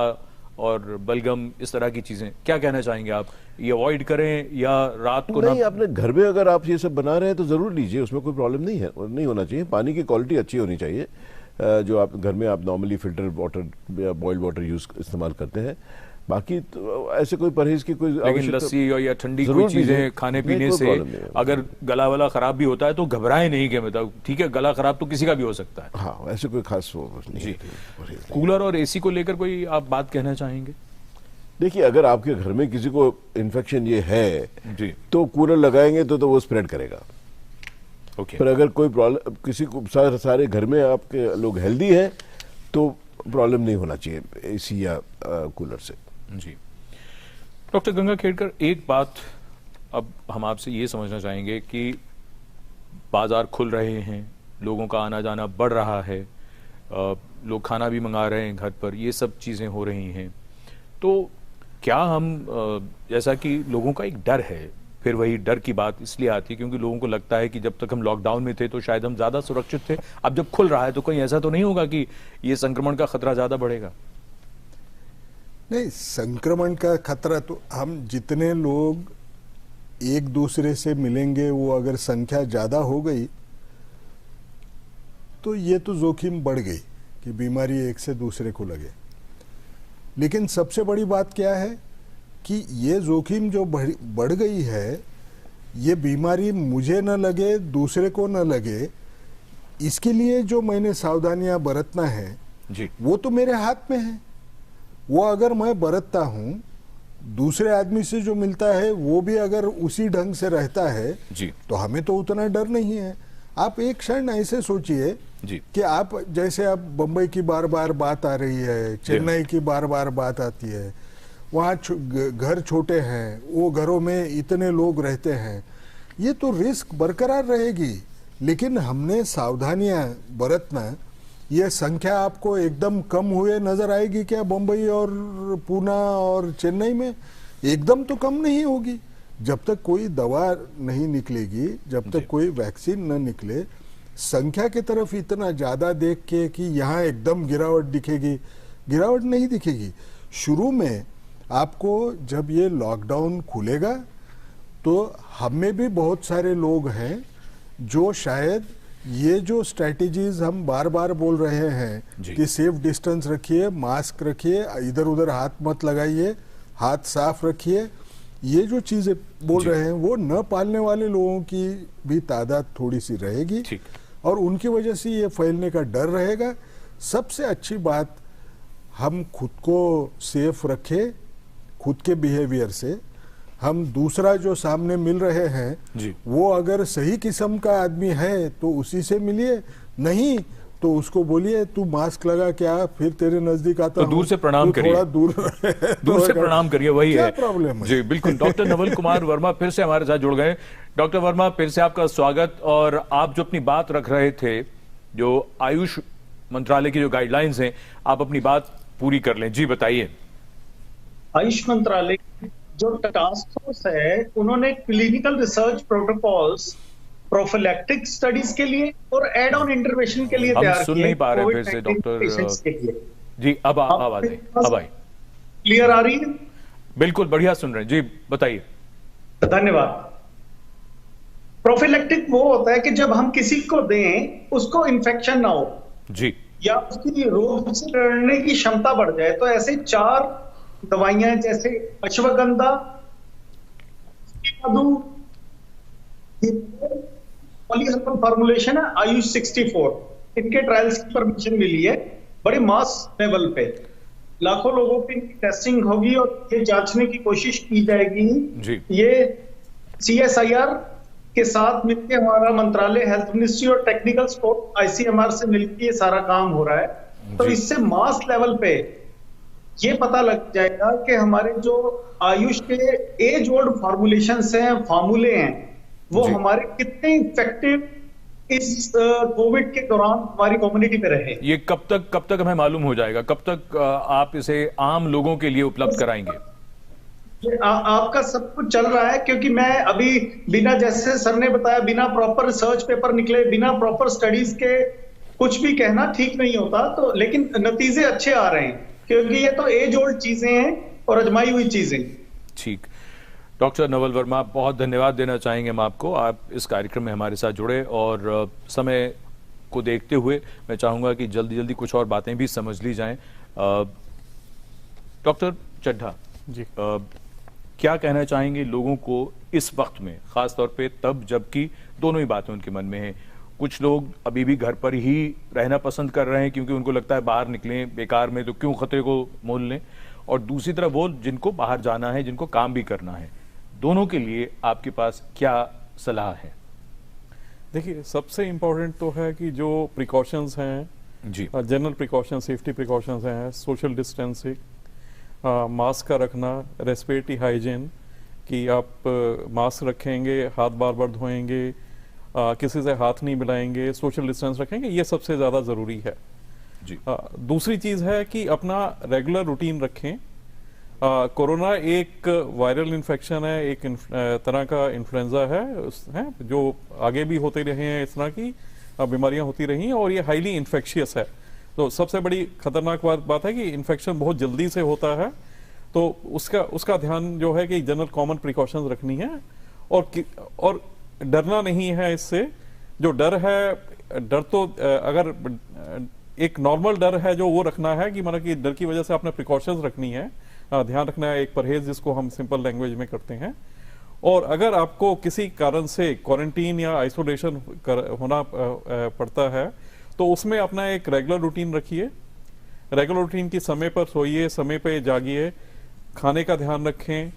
और बलगम, इस तरह की चीजें। क्या कहना चाहेंगे आप, ये अवॉइड करें या रात को नहीं? अपने घर में अगर आप ये सब बना रहे हैं तो जरूर लीजिए, उसमें कोई प्रॉब्लम नहीं है, नहीं होना चाहिए। पानी की क्वालिटी अच्छी होनी चाहिए, जो आप घर में आप नॉर्मली फिल्टर वाटर या बॉइल्ड वाटर इस्तेमाल करते हैं। बाकी तो ऐसे कोई परहेज की कोई, लेकिन लस्सी या ठंडी कोई चीजें खाने पीने से अगर गला वाला खराब भी होता है तो घबराए नहीं कि मतलब ठीक है, गला खराब तो किसी का भी हो सकता है। हाँ, ऐसे कोई खास नहीं। कूलर और एसी को लेकर कोई आप बात कहना चाहेंगे? देखिए, अगर आपके घर में किसी को इन्फेक्शन ये है जी, तो कूलर लगाएंगे तो वो स्प्रेड करेगा। पर अगर कोई प्रॉब्लम किसी को, सारे घर में आपके लोग हेल्दी हैं तो प्रॉब्लम नहीं होना चाहिए एसी या कूलर से। जी। डॉक्टर गंगाखेड़कर, एक बात अब हम आपसे ये समझना चाहेंगे कि बाजार खुल रहे हैं, लोगों का आना जाना बढ़ रहा है, लोग खाना भी मंगा रहे हैं घर पर, ये सब चीज़ें हो रही हैं, तो क्या हम, जैसा कि लोगों का एक डर है, फिर वही डर की बात इसलिए आती है क्योंकि लोगों को लगता है कि जब तक हम लॉकडाउन में थे तो शायद हम ज़्यादा सुरक्षित थे, अब जब खुल रहा है तो कहीं ऐसा तो नहीं होगा कि ये संक्रमण का खतरा ज़्यादा बढ़ेगा? नहीं, संक्रमण का खतरा तो, हम जितने लोग एक दूसरे से मिलेंगे वो अगर संख्या ज़्यादा हो गई तो ये तो जोखिम बढ़ गई कि बीमारी एक से दूसरे को लगे। लेकिन सबसे बड़ी बात क्या है कि ये जोखिम जो बढ़ गई है, ये बीमारी मुझे न लगे, दूसरे को न लगे, इसके लिए जो मैंने सावधानियां बरतना है जी, वो तो मेरे हाथ में है। वो अगर मैं बरतता हूं, दूसरे आदमी से जो मिलता है वो भी अगर उसी ढंग से रहता है जी, तो हमें तो उतना डर नहीं है। आप एक क्षण ऐसे सोचिए जी, कि आप जैसे आप बंबई की बार बार बात आ रही है, चेन्नई की बार बार बात आती है, वहाँ घर छोटे हैं, वो घरों में इतने लोग रहते हैं, ये तो रिस्क बरकरार रहेगी। लेकिन हमने सावधानियां बरतना, ये संख्या आपको एकदम कम हुए नजर आएगी क्या बंबई और पूना और चेन्नई में? एकदम तो कम नहीं होगी। जब तक कोई दवा नहीं निकलेगी, जब तक कोई वैक्सीन न निकले, संख्या की तरफ इतना ज्यादा देख के कि यहाँ एकदम गिरावट दिखेगी, गिरावट नहीं दिखेगी। शुरू में आपको जब ये लॉकडाउन खुलेगा तो हम में भी बहुत सारे लोग हैं जो शायद ये जो स्ट्रैटेजीज हम बार बार बोल रहे हैं कि सेफ डिस्टेंस रखिए, मास्क रखिए, इधर उधर हाथ मत लगाइए, हाथ साफ रखिए, ये जो चीजें बोल रहे हैं वो न पालने वाले लोगों की भी तादाद थोड़ी सी रहेगी और उनकी वजह से ये फैलने का डर रहेगा। सबसे अच्छी बात, हम खुद को सेफ रखें, खुद के बिहेवियर से। हम दूसरा जो सामने मिल रहे हैं वो अगर सही किस्म का आदमी है तो उसी से मिलिए, नहीं तो उसको बोलिए तू मास्क लगा क्या, फिर तेरे नजदीक आता तो दूर से प्रणाम करिए, थोड़ा दूर से प्रणाम करिए, वही है प्रॉब्लम है। जी बिल्कुल। डॉक्टर नवल कुमार वर्मा फिर से हमारे साथ जुड़ गए। डॉक्टर वर्मा, फिर से आपका स्वागत। और आप जो अपनी बात रख रहे थे, जो आयुष मंत्रालय की जो गाइडलाइंस हैं, आप अपनी बात पूरी कर लें। जी बताइए। आयुष मंत्रालय जो टास्क फोर्स है, उन्होंने clinical research protocols prophylactic studies के लिए और एड ऑन इंटरवेंशन के लिए तैयार किए। हम सुन नहीं पा रहे फिर से डॉक्टर जी। अब आवाज आई, अब आई, क्लियर आ रही है? बिल्कुल बढ़िया सुन रहे हैं जी, बताइए। धन्यवाद। प्रोफिलैक्टिक वो होता है कि जब हम किसी को दें उसको इन्फेक्शन ना हो जी, या उसकी रोग से लड़ने की क्षमता बढ़ जाए, तो ऐसे 4 दवाइयां जैसे अश्वगंधा, पॉलीहर्बल फॉर्मुलेशन है आयुष 64, इनके ट्रायल्स की परमिशन मिली है बड़े मास लेवल पे। लाखों लोगों की टेस्टिंग होगी और ये जांचने की कोशिश की जाएगी जी। ये CSIR के साथ मिलकर हमारा मंत्रालय, हेल्थ मिनिस्ट्री और टेक्निकल सपोर्ट ICMR से मिलकर ये सारा काम हो रहा है। तो इससे मास लेवल पे ये पता लग जाएगा कि हमारे जो आयुष के एज ओल्ड फॉर्मुलेशंस हैं, फार्मूले हैं, वो हमारे कितने इफेक्टिव इस कोविड के दौरान हमारी कम्युनिटी पे रहे। ये कब तक हमें मालूम हो जाएगा? कब तक आप इसे आम लोगों के लिए उपलब्ध कराएंगे? आपका सब कुछ चल रहा है, क्योंकि मैं अभी बिना, जैसे सर ने बताया, बिना प्रॉपर रिसर्च पेपर निकले, बिना प्रॉपर स्टडीज के कुछ भी कहना ठीक नहीं होता। तो लेकिन नतीजे अच्छे आ रहे हैं, क्योंकि ये तो एज ओल्ड चीजें हैं और आजमाई हुई चीजें। ठीक। डॉक्टर नवल वर्मा, बहुत धन्यवाद देना चाहेंगे हम आपको, आप इस कार्यक्रम में हमारे साथ जुड़े। और समय को देखते हुए मैं चाहूंगा कि जल्दी जल्दी कुछ और बातें भी समझ ली जाएं। डॉक्टर चड्ढा जी, क्या कहना चाहेंगे लोगों को इस वक्त में, खासतौर पे तब जबकि दोनों ही बातें उनके मन में हैं? कुछ लोग अभी भी घर पर ही रहना पसंद कर रहे हैं क्योंकि उनको लगता है बाहर निकलें बेकार में तो क्यों खतरे को मोल लें, और दूसरी तरफ वो जिनको बाहर जाना है, जिनको काम भी करना है। दोनों के लिए आपके पास क्या सलाह है? देखिए, सबसे इम्पोर्टेंट तो है कि जो प्रिकॉशंस हैं जी, जनरल प्रिकॉशन, सेफ्टी प्रिकॉशंस हैं, सोशल डिस्टेंसिंग, मास्क का रखना, रेस्पिरेटरी हाइजीन, कि आप मास्क रखेंगे, हाथ बार बार धोएंगे, किसी से हाथ नहीं मिलाएंगे, सोशल डिस्टेंस रखेंगे, ये सबसे ज़्यादा ज़रूरी है जी। दूसरी चीज़ है कि अपना रेगुलर रूटीन रखें। कोरोना एक वायरल इन्फेक्शन है, एक तरह का इन्फ्लुएंजा है जो आगे भी होते रहे हैं, इस तरह की बीमारियां होती रही हैं और ये हाईली इन्फेक्शियस है। तो सबसे बड़ी खतरनाक बात है कि इन्फेक्शन बहुत जल्दी से होता है, तो उसका ध्यान जो है कि जनरल कॉमन प्रिकॉशंस रखनी है और डरना नहीं है इससे। जो डर है, डर तो अगर एक नॉर्मल डर है जो वो रखना है कि मतलब कि डर की वजह से आपने प्रिकॉशंस रखनी है, ध्यान रखना है, एक परहेज जिसको हम सिंपल लैंग्वेज में करते हैं। और अगर आपको किसी कारण से क्वारंटीन या आइसोलेशन होना पड़ता है तो उसमें अपना एक रेगुलर रूटीन रखिए। रेगुलर रूटीन की समय पर सोइए, समय पे जागिए, खाने का ध्यान रखें,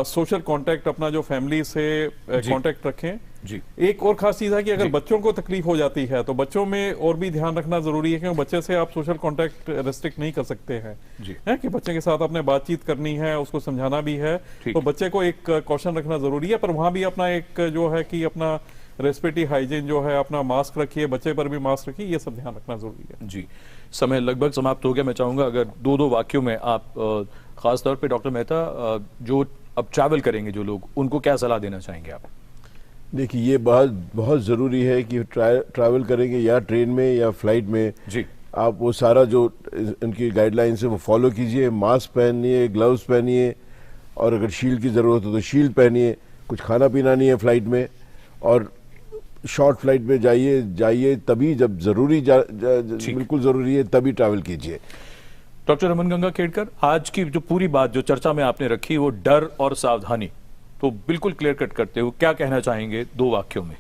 सोशल कांटेक्ट अपना जो फैमिली से कांटेक्ट रखें जी। एक और खास चीज है कि अगर बच्चों को तकलीफ हो जाती है तो बच्चों में और भी ध्यान रखना जरूरी है, क्योंकि बच्चे से आप सोशल कांटेक्ट रेस्ट्रिक्ट नहीं कर सकते हैं जी। है कि बच्चे के साथ आपने बातचीत करनी है, उसको समझाना भी है, तो बच्चे को एक कॉशन रखना जरूरी है। पर वहां भी अपना एक जो है कि अपना रेस्पिरेटरी हाइजीन जो है, अपना मास्क रखिए, बच्चे पर भी मास्क रखिए, ये सब ध्यान रखना जरूरी है जी। समय लगभग समाप्त हो गया। मैं चाहूंगा अगर दो वाक्यों में आप खासतौर पे डॉक्टर मेहता, जो अब ट्रैवल करेंगे जो लोग, उनको क्या सलाह देना चाहेंगे आप? देखिए, ये बहुत ज़रूरी है कि ट्रैवल करेंगे या ट्रेन में या फ्लाइट में जी, आप वो सारा जो उनकी गाइडलाइंस है वो फॉलो कीजिए। मास्क पहनिए, ग्लव्स पहनिए, और अगर शील्ड की ज़रूरत हो तो शील्ड पहनिए। कुछ खाना पीना नहीं है फ्लाइट में, और शॉर्ट फ्लाइट में जाइए तभी जब ज़रूरी बिल्कुल ज़रूरी है तभी ट्रैवल कीजिए। डॉक्टर रमन गंगा खेड़कर, आज की जो पूरी बात जो चर्चा में आपने रखी वो डर और सावधानी, तो बिल्कुल क्लियर कट करते हुए क्या कहना चाहेंगे 2 वाक्यों में?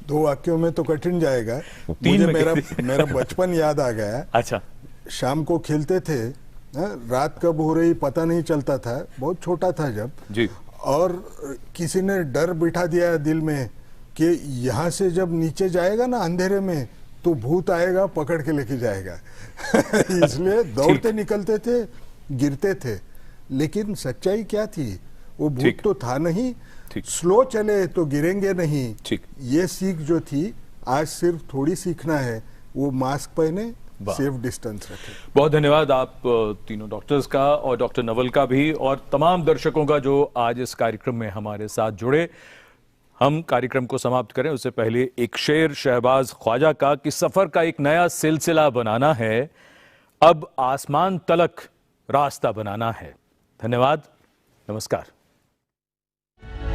2 वाक्यों में तो कठिन जाएगा। 3 मुझे मेरा बचपन याद आ गया। अच्छा। शाम को खेलते थे, रात कब हो रही पता नहीं चलता था, बहुत छोटा था जब जी, और किसी ने डर बिठा दिया दिल में कि यहाँ से जब नीचे जाएगा ना अंधेरे में तो भूत आएगा, पकड़ के लेके जाएगा। इसलिए दौड़ते निकलते थे, गिरते थे, लेकिन सच्चाई क्या थी? वो भूत तो था नहीं। स्लो चले तो गिरेंगे नहीं। ये सीख जो थी, आज सिर्फ थोड़ी सीखना है, वो मास्क पहने, सेफ डिस्टेंस रखें। बहुत धन्यवाद आप तीनों डॉक्टर्स का, और डॉक्टर नवल का भी, और तमाम दर्शकों का जो आज इस कार्यक्रम में हमारे साथ जुड़े। हम कार्यक्रम को समाप्त करें उससे पहले एक शेर शहबाज ख्वाजा का कि सफर का एक नया सिलसिला बनाना है, अब आसमान तलक रास्ता बनाना है। धन्यवाद, नमस्कार।